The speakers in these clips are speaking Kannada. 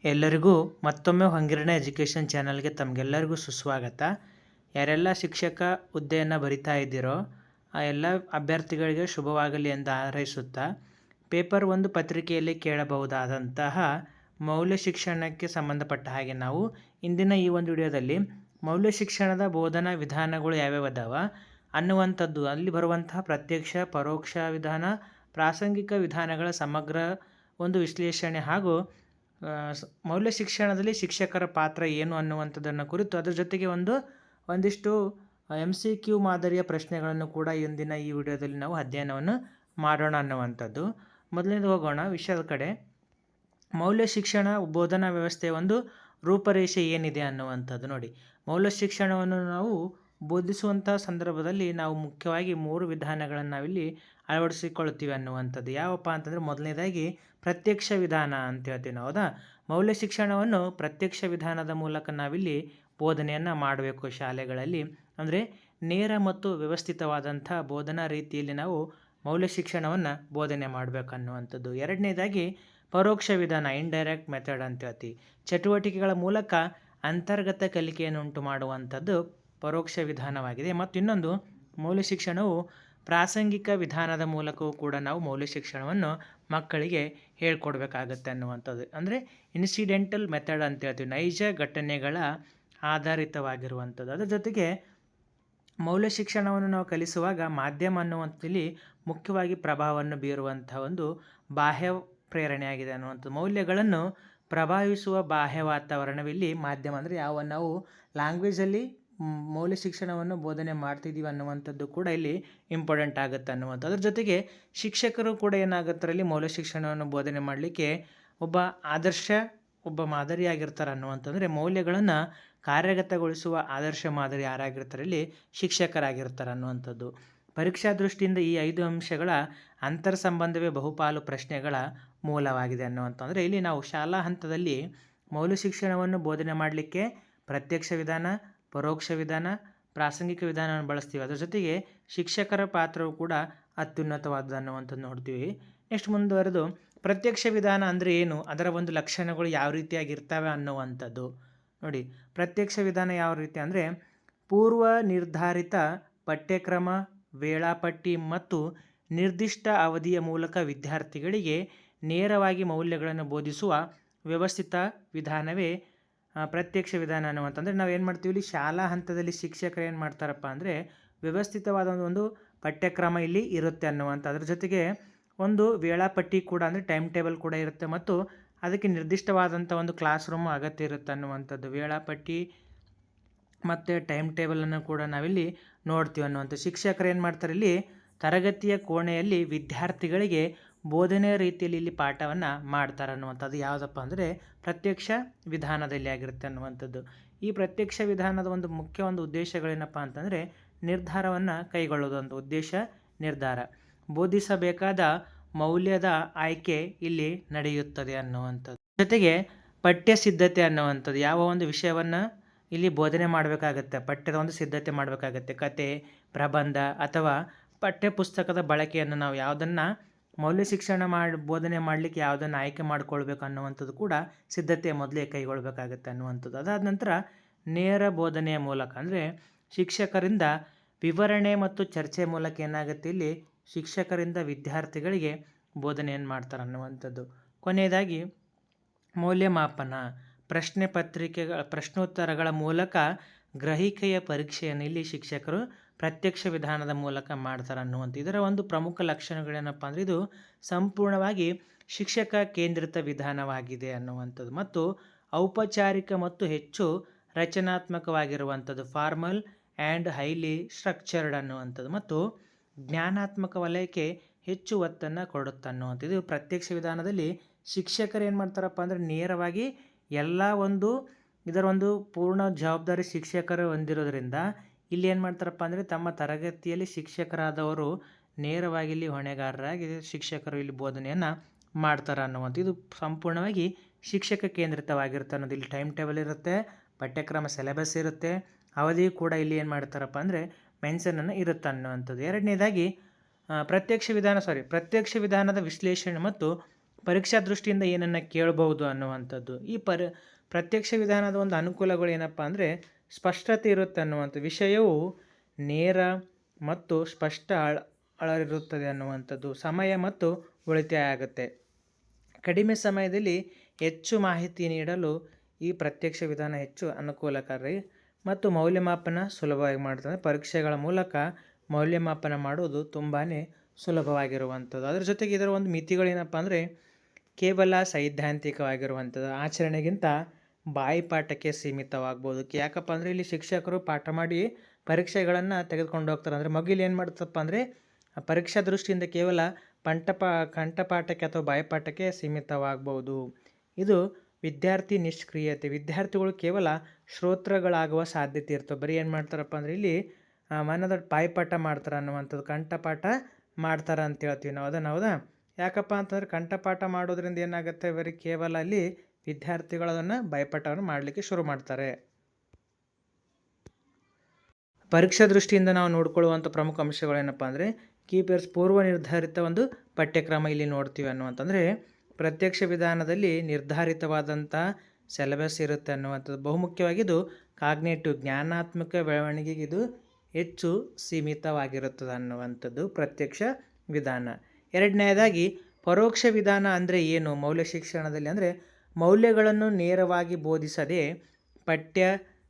ಎಲ್ಲರಿಗೂ ಮತ್ತೊಮ್ಮೆ ಹೊಂಗಿರಣ ಎಜುಕೇಷನ್ ಚಾನಲ್ಗೆ ತಮಗೆಲ್ಲರಿಗೂ ಸುಸ್ವಾಗತ. ಯಾರೆಲ್ಲ ಶಿಕ್ಷಕ ಹುದ್ದೆಯನ್ನು ಬರಿತಾ ಇದ್ದೀರೋ ಆ ಎಲ್ಲ ಅಭ್ಯರ್ಥಿಗಳಿಗೆ ಶುಭವಾಗಲಿ ಎಂದು ಹಾರೈಸುತ್ತಾ, ಪೇಪರ್ 1 ಪತ್ರಿಕೆಯಲ್ಲಿ ಕೇಳಬಹುದಾದಂತಹ ಮೌಲ್ಯ ಶಿಕ್ಷಣಕ್ಕೆ ಸಂಬಂಧಪಟ್ಟ ಹಾಗೆ ನಾವು ಇಂದಿನ ಈ ಒಂದು ವಿಡಿಯೋದಲ್ಲಿ ಮೌಲ್ಯ ಶಿಕ್ಷಣದ ಬೋಧನಾ ವಿಧಾನಗಳು ಯಾವ್ಯಾವ ಅದಾವ ಅನ್ನುವಂಥದ್ದು, ಅಲ್ಲಿ ಬರುವಂತಹ ಪ್ರತ್ಯಕ್ಷ, ಪರೋಕ್ಷ ವಿಧಾನ, ಪ್ರಾಸಂಗಿಕ ವಿಧಾನಗಳ ಸಮಗ್ರ ಒಂದು ವಿಶ್ಲೇಷಣೆ ಹಾಗೂ ಮೌಲ್ಯ ಶಿಕ್ಷಣದಲ್ಲಿ ಶಿಕ್ಷಕರ ಪಾತ್ರ ಏನು ಅನ್ನುವಂಥದ್ದನ್ನು ಕುರಿತು, ಅದರ ಜೊತೆಗೆ ಒಂದಿಷ್ಟು MCQ ಮಾದರಿಯ ಪ್ರಶ್ನೆಗಳನ್ನು ಕೂಡ ಇಂದಿನ ಈ ವಿಡಿಯೋದಲ್ಲಿ ನಾವು ಅಧ್ಯಯನವನ್ನು ಮಾಡೋಣ ಅನ್ನುವಂಥದ್ದು. ಮೊದಲನೇದು ಹೋಗೋಣ ವಿಷಯದ ಕಡೆ. ಮೌಲ್ಯ ಶಿಕ್ಷಣ ಬೋಧನಾ ವ್ಯವಸ್ಥೆಯ ಒಂದು ರೂಪರೇಷೆ ಏನಿದೆ ಅನ್ನುವಂಥದ್ದು. ನೋಡಿ, ಮೌಲ್ಯ ಶಿಕ್ಷಣವನ್ನು ನಾವು ಬೋಧಿಸುವಂಥ ಸಂದರ್ಭದಲ್ಲಿ ನಾವು ಮುಖ್ಯವಾಗಿ 3 ವಿಧಾನಗಳನ್ನು ನಾವಿಲ್ಲಿ ಅಳವಡಿಸಿಕೊಳ್ತೀವಿ ಅನ್ನುವಂಥದ್ದು. ಯಾವಪ್ಪ ಅಂತಂದರೆ, ಮೊದಲನೇದಾಗಿ ಪ್ರತ್ಯಕ್ಷ ವಿಧಾನ ಅಂತ ಹೇಳ್ತೀವಿ ನಾವು. ಹೌದಾ? ಮೌಲ್ಯ ಶಿಕ್ಷಣವನ್ನು ಪ್ರತ್ಯಕ್ಷ ವಿಧಾನದ ಮೂಲಕ ನಾವಿಲ್ಲಿ ಬೋಧನೆಯನ್ನು ಮಾಡಬೇಕು ಶಾಲೆಗಳಲ್ಲಿ. ಅಂದರೆ ನೇರ ಮತ್ತು ವ್ಯವಸ್ಥಿತವಾದಂಥ ಬೋಧನಾ ರೀತಿಯಲ್ಲಿ ನಾವು ಮೌಲ್ಯ ಶಿಕ್ಷಣವನ್ನು ಬೋಧನೆ ಮಾಡಬೇಕನ್ನುವಂಥದ್ದು. ಎರಡನೇದಾಗಿ ಪರೋಕ್ಷ ವಿಧಾನ, ಇಂಡೈರೆಕ್ಟ್ ಮೆಥಡ್ ಅಂತ ಹೇಳ್ತೀವಿ. ಚಟುವಟಿಕೆಗಳ ಮೂಲಕ ಅಂತರ್ಗತ ಕಲಿಕೆಯನ್ನು ಉಂಟು ಮಾಡುವಂಥದ್ದು ಪರೋಕ್ಷ ವಿಧಾನವಾಗಿದೆ. ಮತ್ತು ಇನ್ನೊಂದು, ಮೌಲ್ಯ ಶಿಕ್ಷಣವು ಪ್ರಾಸಂಗಿಕ ವಿಧಾನದ ಮೂಲಕವೂ ಕೂಡ ನಾವು ಮೌಲ್ಯ ಶಿಕ್ಷಣವನ್ನು ಮಕ್ಕಳಿಗೆ ಹೇಳ್ಕೊಡ್ಬೇಕಾಗತ್ತೆ ಅನ್ನುವಂಥದ್ದು. ಅಂದರೆ ಇನ್ಸಿಡೆಂಟಲ್ ಮೆಥಡ್ ಅಂತ ಹೇಳ್ತೀವಿ, ನೈಜ ಘಟನೆಗಳ ಆಧಾರಿತವಾಗಿರುವಂಥದ್ದು. ಅದರ ಜೊತೆಗೆ ಮೌಲ್ಯ ಶಿಕ್ಷಣವನ್ನು ನಾವು ಕಲಿಸುವಾಗ ಮಾಧ್ಯಮ ಅನ್ನುವಂಥಲ್ಲಿ ಮುಖ್ಯವಾಗಿ ಪ್ರಭಾವವನ್ನು ಬೀರುವಂಥ ಒಂದು ಬಾಹ್ಯ ಪ್ರೇರಣೆಯಾಗಿದೆ ಅನ್ನುವಂಥದ್ದು. ಮೌಲ್ಯಗಳನ್ನು ಪ್ರಭಾವಿಸುವ ಬಾಹ್ಯ ವಾತಾವರಣವಿಲ್ಲಿ ಮಾಧ್ಯಮ. ಅಂದರೆ ನಾವು ಲ್ಯಾಂಗ್ವೇಜಲ್ಲಿ ಮೌಲ್ಯ ಶಿಕ್ಷಣವನ್ನು ಬೋಧನೆ ಮಾಡ್ತಿದ್ದೀವಿ ಅನ್ನುವಂಥದ್ದು ಕೂಡ ಇಲ್ಲಿ ಇಂಪಾರ್ಟೆಂಟ್ ಆಗುತ್ತೆ ಅನ್ನುವಂಥದ್ದು. ಅದ್ರ ಜೊತೆಗೆ ಶಿಕ್ಷಕರು ಕೂಡ ಏನಾಗುತ್ತಾರಲ್ಲಿ ಮೌಲ್ಯ ಶಿಕ್ಷಣವನ್ನು ಬೋಧನೆ ಮಾಡಲಿಕ್ಕೆ ಒಬ್ಬ ಮಾದರಿಯಾಗಿರ್ತಾರೆ ಅನ್ನುವಂಥದ್ದು. ಮೌಲ್ಯಗಳನ್ನು ಕಾರ್ಯಗತಗೊಳಿಸುವ ಆದರ್ಶ ಮಾದರಿ ಯಾರಾಗಿರ್ತಾರೆ ಇಲ್ಲಿ ಶಿಕ್ಷಕರಾಗಿರ್ತಾರೆ ಅನ್ನುವಂಥದ್ದು. ಪರೀಕ್ಷಾ ದೃಷ್ಟಿಯಿಂದ ಈ 5 ಅಂಶಗಳ ಅಂತರ್ ಸಂಬಂಧವೇ ಬಹುಪಾಲು ಪ್ರಶ್ನೆಗಳ ಮೂಲವಾಗಿದೆ ಅನ್ನುವಂಥದ್ದು. ಇಲ್ಲಿ ನಾವು ಶಾಲಾ ಹಂತದಲ್ಲಿ ಮೌಲ್ಯ ಶಿಕ್ಷಣವನ್ನು ಬೋಧನೆ ಮಾಡಲಿಕ್ಕೆ ಪ್ರತ್ಯಕ್ಷ ವಿಧಾನ, ಪರೋಕ್ಷ ವಿಧಾನ, ಪ್ರಾಸಂಗಿಕ ವಿಧಾನವನ್ನು ಬಳಸ್ತೀವಿ. ಅದರ ಜೊತೆಗೆ ಶಿಕ್ಷಕರ ಪಾತ್ರವು ಕೂಡ ಅತ್ಯುನ್ನತವಾದದ್ದು ಅನ್ನುವಂಥದ್ದು ನೋಡ್ತೀವಿ. ನೆಕ್ಸ್ಟ್ ಮುಂದುವರೆದು ಪ್ರತ್ಯಕ್ಷ ವಿಧಾನ ಅಂದರೆ ಏನು, ಅದರ ಒಂದು ಲಕ್ಷಣಗಳು ಯಾವ ರೀತಿಯಾಗಿರ್ತವೆ ಅನ್ನುವಂಥದ್ದು. ನೋಡಿ, ಪ್ರತ್ಯಕ್ಷ ವಿಧಾನ ಯಾವ ರೀತಿ ಅಂದರೆ, ಪೂರ್ವ ನಿರ್ಧಾರಿತ ಪಠ್ಯಕ್ರಮ, ವೇಳಾಪಟ್ಟಿ ಮತ್ತು ನಿರ್ದಿಷ್ಟ ಅವಧಿಯ ಮೂಲಕ ವಿದ್ಯಾರ್ಥಿಗಳಿಗೆ ನೇರವಾಗಿ ಮೌಲ್ಯಗಳನ್ನು ಬೋಧಿಸುವ ವ್ಯವಸ್ಥಿತ ವಿಧಾನವೇ ಪ್ರತ್ಯಕ್ಷ ವಿಧಾನ ಅನ್ನುವಂತಂದರೆ, ನಾವು ಏನು ಮಾಡ್ತೀವಿ ಇಲ್ಲಿ ಶಾಲಾ ಹಂತದಲ್ಲಿ ಶಿಕ್ಷಕರು ಏನು ಮಾಡ್ತಾರಪ್ಪ ಅಂದರೆ, ವ್ಯವಸ್ಥಿತವಾದ ಒಂದು ಪಠ್ಯಕ್ರಮ ಇಲ್ಲಿ ಇರುತ್ತೆ ಅನ್ನುವಂಥ, ಅದ್ರ ಜೊತೆಗೆ ಒಂದು ವೇಳಾಪಟ್ಟಿ ಕೂಡ ಅಂದರೆ ಟೈಮ್ ಟೇಬಲ್ ಕೂಡ ಇರುತ್ತೆ ಮತ್ತು ಅದಕ್ಕೆ ನಿರ್ದಿಷ್ಟವಾದಂಥ ಒಂದು ಕ್ಲಾಸ್ ರೂಮ್ ಅಗತ್ಯ ಇರುತ್ತೆ ಅನ್ನುವಂಥದ್ದು. ವೇಳಾಪಟ್ಟಿ ಮತ್ತು ಟೈಮ್ ಟೇಬಲನ್ನು ಕೂಡ ನಾವಿಲ್ಲಿ ನೋಡ್ತೀವಿ ಅನ್ನುವಂಥ. ಶಿಕ್ಷಕರು ಏನು ಮಾಡ್ತಾರೆ ಇಲ್ಲಿ ತರಗತಿಯ ಕೋಣೆಯಲ್ಲಿ ವಿದ್ಯಾರ್ಥಿಗಳಿಗೆ ಬೋಧನೆಯ ರೀತಿಯಲ್ಲಿ ಇಲ್ಲಿ ಪಾಠವನ್ನು ಮಾಡ್ತಾರೆ ಅನ್ನುವಂಥದ್ದು. ಯಾವುದಪ್ಪ ಅಂದರೆ ಪ್ರತ್ಯಕ್ಷ ವಿಧಾನದಲ್ಲಿ ಆಗಿರುತ್ತೆ ಅನ್ನುವಂಥದ್ದು. ಈ ಪ್ರತ್ಯಕ್ಷ ವಿಧಾನದ ಒಂದು ಮುಖ್ಯ ಉದ್ದೇಶಗಳೇನಪ್ಪ ಅಂತಂದರೆ, ನಿರ್ಧಾರವನ್ನು ಕೈಗೊಳ್ಳೋದು ಒಂದು ಉದ್ದೇಶ, ನಿರ್ಧಾರ, ಬೋಧಿಸಬೇಕಾದ ಮೌಲ್ಯದ ಆಯ್ಕೆ ಇಲ್ಲಿ ನಡೆಯುತ್ತದೆ ಅನ್ನುವಂಥದ್ದು. ಜೊತೆಗೆ ಪಠ್ಯ ಸಿದ್ಧತೆ ಅನ್ನುವಂಥದ್ದು, ಯಾವ ಒಂದು ವಿಷಯವನ್ನು ಇಲ್ಲಿ ಬೋಧನೆ ಮಾಡಬೇಕಾಗತ್ತೆ, ಪಠ್ಯದ ಒಂದು ಸಿದ್ಧತೆ ಮಾಡಬೇಕಾಗತ್ತೆ. ಕತೆ, ಪ್ರಬಂಧ ಅಥವಾ ಪಠ್ಯ ಪುಸ್ತಕದ ಬಳಕೆಯನ್ನು ನಾವು ಯಾವುದನ್ನು ಮೌಲ್ಯ ಶಿಕ್ಷಣ ಬೋಧನೆ ಮಾಡಲಿಕ್ಕೆ ಯಾವುದನ್ನು ಆಯ್ಕೆ ಮಾಡಿಕೊಳ್ಬೇಕು ಅನ್ನುವಂಥದ್ದು ಕೂಡ ಸಿದ್ಧತೆ ಮೊದಲೇ ಕೈಗೊಳ್ಳಬೇಕಾಗತ್ತೆ ಅನ್ನುವಂಥದ್ದು. ಅದಾದ ನಂತರ ನೇರ ಬೋಧನೆಯ ಮೂಲಕ ಅಂದರೆ ಶಿಕ್ಷಕರಿಂದ ವಿವರಣೆ ಮತ್ತು ಚರ್ಚೆ ಮೂಲಕ ಏನಾಗುತ್ತೆ ಇಲ್ಲಿ ಶಿಕ್ಷಕರಿಂದ ವಿದ್ಯಾರ್ಥಿಗಳಿಗೆ ಬೋಧನೆಯನ್ನು ಮಾಡ್ತಾರೆ ಅನ್ನುವಂಥದ್ದು. ಕೊನೆಯದಾಗಿ ಮೌಲ್ಯಮಾಪನ, ಪ್ರಶ್ನೋತ್ತರಗಳ ಮೂಲಕ ಗ್ರಹಿಕೆಯ ಪರೀಕ್ಷೆಯನ್ನು ಇಲ್ಲಿ ಶಿಕ್ಷಕರು ಪ್ರತ್ಯಕ್ಷ ವಿಧಾನದ ಮೂಲಕ ಮಾಡ್ತಾರೆ ಅನ್ನುವಂಥ. ಇದರ ಒಂದು ಪ್ರಮುಖ ಲಕ್ಷಣಗಳೇನಪ್ಪ ಅಂದರೆ, ಇದು ಸಂಪೂರ್ಣವಾಗಿ ಶಿಕ್ಷಕ ಕೇಂದ್ರಿತ ವಿಧಾನವಾಗಿದೆ ಅನ್ನುವಂಥದ್ದು ಮತ್ತು ಔಪಚಾರಿಕ ಮತ್ತು ಹೆಚ್ಚು ರಚನಾತ್ಮಕವಾಗಿರುವಂಥದ್ದು, ಫಾರ್ಮಲ್ ಆ್ಯಂಡ್ ಹೈಲಿ ಸ್ಟ್ರಕ್ಚರ್ಡ್ ಅನ್ನುವಂಥದ್ದು ಮತ್ತು ಜ್ಞಾನಾತ್ಮಕ ವಲಯಕ್ಕೆ ಹೆಚ್ಚು ಒತ್ತನ್ನು ಕೊಡುತ್ತೆ ಅನ್ನುವಂಥದ್ದು. ಇದು ಪ್ರತ್ಯಕ್ಷ ವಿಧಾನದಲ್ಲಿ ಶಿಕ್ಷಕರು ಏನು ಮಾಡ್ತಾರಪ್ಪ ಅಂದರೆ, ನೇರವಾಗಿ ಇದರ ಒಂದು ಪೂರ್ಣ ಜವಾಬ್ದಾರಿ ಶಿಕ್ಷಕರು ಹೊಂದಿರೋದ್ರಿಂದ ಇಲ್ಲಿ ಏನು ಮಾಡ್ತಾರಪ್ಪ ಅಂದರೆ, ತಮ್ಮ ತರಗತಿಯಲ್ಲಿ ಶಿಕ್ಷಕರಾದವರು ನೇರವಾಗಿ ಇಲ್ಲಿ ಹೊಣೆಗಾರರಾಗಿ ಶಿಕ್ಷಕರು ಇಲ್ಲಿ ಬೋಧನೆಯನ್ನು ಮಾಡ್ತಾರೆ ಅನ್ನುವಂಥ. ಇದು ಸಂಪೂರ್ಣವಾಗಿ ಶಿಕ್ಷಕ ಕೇಂದ್ರಿತವಾಗಿರುತ್ತೆ ಅನ್ನೋದು. ಇಲ್ಲಿ ಟೈಮ್ ಟೇಬಲ್ ಇರುತ್ತೆ, ಪಠ್ಯಕ್ರಮ ಸಿಲೆಬಸ್ ಇರುತ್ತೆ, ಅವಧಿ ಕೂಡ ಇಲ್ಲಿ ಏನು ಮಾಡ್ತಾರಪ್ಪ ಅಂದರೆ ಮೆನ್ಷನನ್ನು ಇರುತ್ತೆ ಅನ್ನುವಂಥದ್ದು. ಎರಡನೇದಾಗಿ ಪ್ರತ್ಯಕ್ಷ ವಿಧಾನದ ವಿಶ್ಲೇಷಣೆ ಮತ್ತು ಪರೀಕ್ಷಾ ದೃಷ್ಟಿಯಿಂದ ಏನನ್ನು ಕೇಳಬಹುದು ಅನ್ನುವಂಥದ್ದು. ಈ ಪ್ರತ್ಯಕ್ಷ ವಿಧಾನದ ಒಂದು ಅನುಕೂಲಗಳು ಏನಪ್ಪ ಅಂದರೆ ಸ್ಪಷ್ಟತೆ ಇರುತ್ತೆ ಅನ್ನುವಂಥ ವಿಷಯವು ನೇರ ಮತ್ತು ಸ್ಪಷ್ಟ ಅಳರಿರುತ್ತದೆ ಅನ್ನುವಂಥದ್ದು. ಸಮಯ ಮತ್ತು ಉಳಿತಾಯ ಆಗುತ್ತೆ. ಕಡಿಮೆ ಸಮಯದಲ್ಲಿ ಹೆಚ್ಚು ಮಾಹಿತಿ ನೀಡಲು ಈ ಪ್ರತ್ಯಕ್ಷ ವಿಧಾನ ಹೆಚ್ಚು ಅನುಕೂಲಕಾರಿ ಮತ್ತು ಮೌಲ್ಯಮಾಪನ ಸುಲಭವಾಗಿ ಮಾಡ್ತದೆ. ಪರೀಕ್ಷೆಗಳ ಮೂಲಕ ಮೌಲ್ಯಮಾಪನ ಮಾಡುವುದು ತುಂಬಾ ಸುಲಭವಾಗಿರುವಂಥದ್ದು. ಅದರ ಜೊತೆಗೆ ಇದರ ಒಂದು ಮಿತಿಗಳೇನಪ್ಪ ಅಂದರೆ ಕೇವಲ ಸೈದ್ಧಾಂತಿಕವಾಗಿರುವಂಥದ್ದು, ಆಚರಣೆಗಿಂತ ಬಾಯಿಪಾಠಕ್ಕೆ ಸೀಮಿತವಾಗ್ಬೋದು. ಯಾಕಪ್ಪ ಅಂದರೆ ಇಲ್ಲಿ ಶಿಕ್ಷಕರು ಪಾಠ ಮಾಡಿ ಪರೀಕ್ಷೆಗಳನ್ನು ತೆಗೆದುಕೊಂಡು ಹೋಗ್ತಾರೆ. ಅಂದರೆ ಮಗುಲಿ ಏನು ಮಾಡ್ತಪ್ಪ ಅಂದರೆ ಪರೀಕ್ಷಾ ದೃಷ್ಟಿಯಿಂದ ಕೇವಲ ಕಂಠಪಾಠಕ್ಕೆ ಅಥವಾ ಬಾಯಿಪಾಠಕ್ಕೆ ಸೀಮಿತವಾಗ್ಬೋದು. ಇದು ವಿದ್ಯಾರ್ಥಿ ನಿಷ್ಕ್ರಿಯತೆ, ವಿದ್ಯಾರ್ಥಿಗಳು ಕೇವಲ ಶ್ರೋತೃಗಳಾಗುವ ಸಾಧ್ಯತೆ ಇರ್ತವೆ. ಬರೀ ಏನು ಮಾಡ್ತಾರಪ್ಪ ಅಂದರೆ ಇಲ್ಲಿ ಮನದ ಬಾಯಿಪಾಠ ಮಾಡ್ತಾರೆ ಅನ್ನುವಂಥದ್ದು, ಕಂಠಪಾಠ ಮಾಡ್ತಾರೆ ಅಂತ ಹೇಳ್ತೀವಿ ನಾವು. ಹೌದಾ? ಯಾಕಪ್ಪ ಅಂತಂದರೆ ಕಂಠಪಾಠ ಮಾಡೋದ್ರಿಂದ ಏನಾಗುತ್ತೆ, ಬರೀ ಕೇವಲ ಅಲ್ಲಿ ವಿದ್ಯಾರ್ಥಿಗಳು ಅದನ್ನು ಬಾಯಿಪಾಠವನ್ನು ಮಾಡಲಿಕ್ಕೆ ಶುರು ಮಾಡ್ತಾರೆ. ಪರೀಕ್ಷಾ ದೃಷ್ಟಿಯಿಂದ ನಾವು ನೋಡ್ಕೊಳ್ಳುವಂಥ ಪ್ರಮುಖ ಅಂಶಗಳೇನಪ್ಪ ಅಂದರೆ ಕೀಪರ್ಸ್ ಪೂರ್ವ ನಿರ್ಧಾರಿತ ಒಂದು ಪಠ್ಯಕ್ರಮ ಇಲ್ಲಿ ನೋಡ್ತೀವಿ ಅನ್ನುವಂತಂದರೆ ಪ್ರತ್ಯಕ್ಷ ವಿಧಾನದಲ್ಲಿ ನಿರ್ಧಾರಿತವಾದಂಥ ಸಿಲೆಬಸ್ ಇರುತ್ತೆ ಅನ್ನುವಂಥದ್ದು. ಬಹುಮುಖ್ಯವಾಗಿದ್ದು ಕಾಗ್ನೇಟಿವ್ ಜ್ಞಾನಾತ್ಮಕ ಬೆಳವಣಿಗೆಗೆ ಇದು ಹೆಚ್ಚು ಸೀಮಿತವಾಗಿರುತ್ತದೆ ಅನ್ನುವಂಥದ್ದು ಪ್ರತ್ಯಕ್ಷ ವಿಧಾನ. ಎರಡನೇದಾಗಿ ಪರೋಕ್ಷ ವಿಧಾನ ಅಂದರೆ ಏನು? ಮೌಲ್ಯ ಶಿಕ್ಷಣದಲ್ಲಿ ಅಂದರೆ ಮೌಲ್ಯಗಳನ್ನು ನೇರವಾಗಿ ಬೋಧಿಸದೆ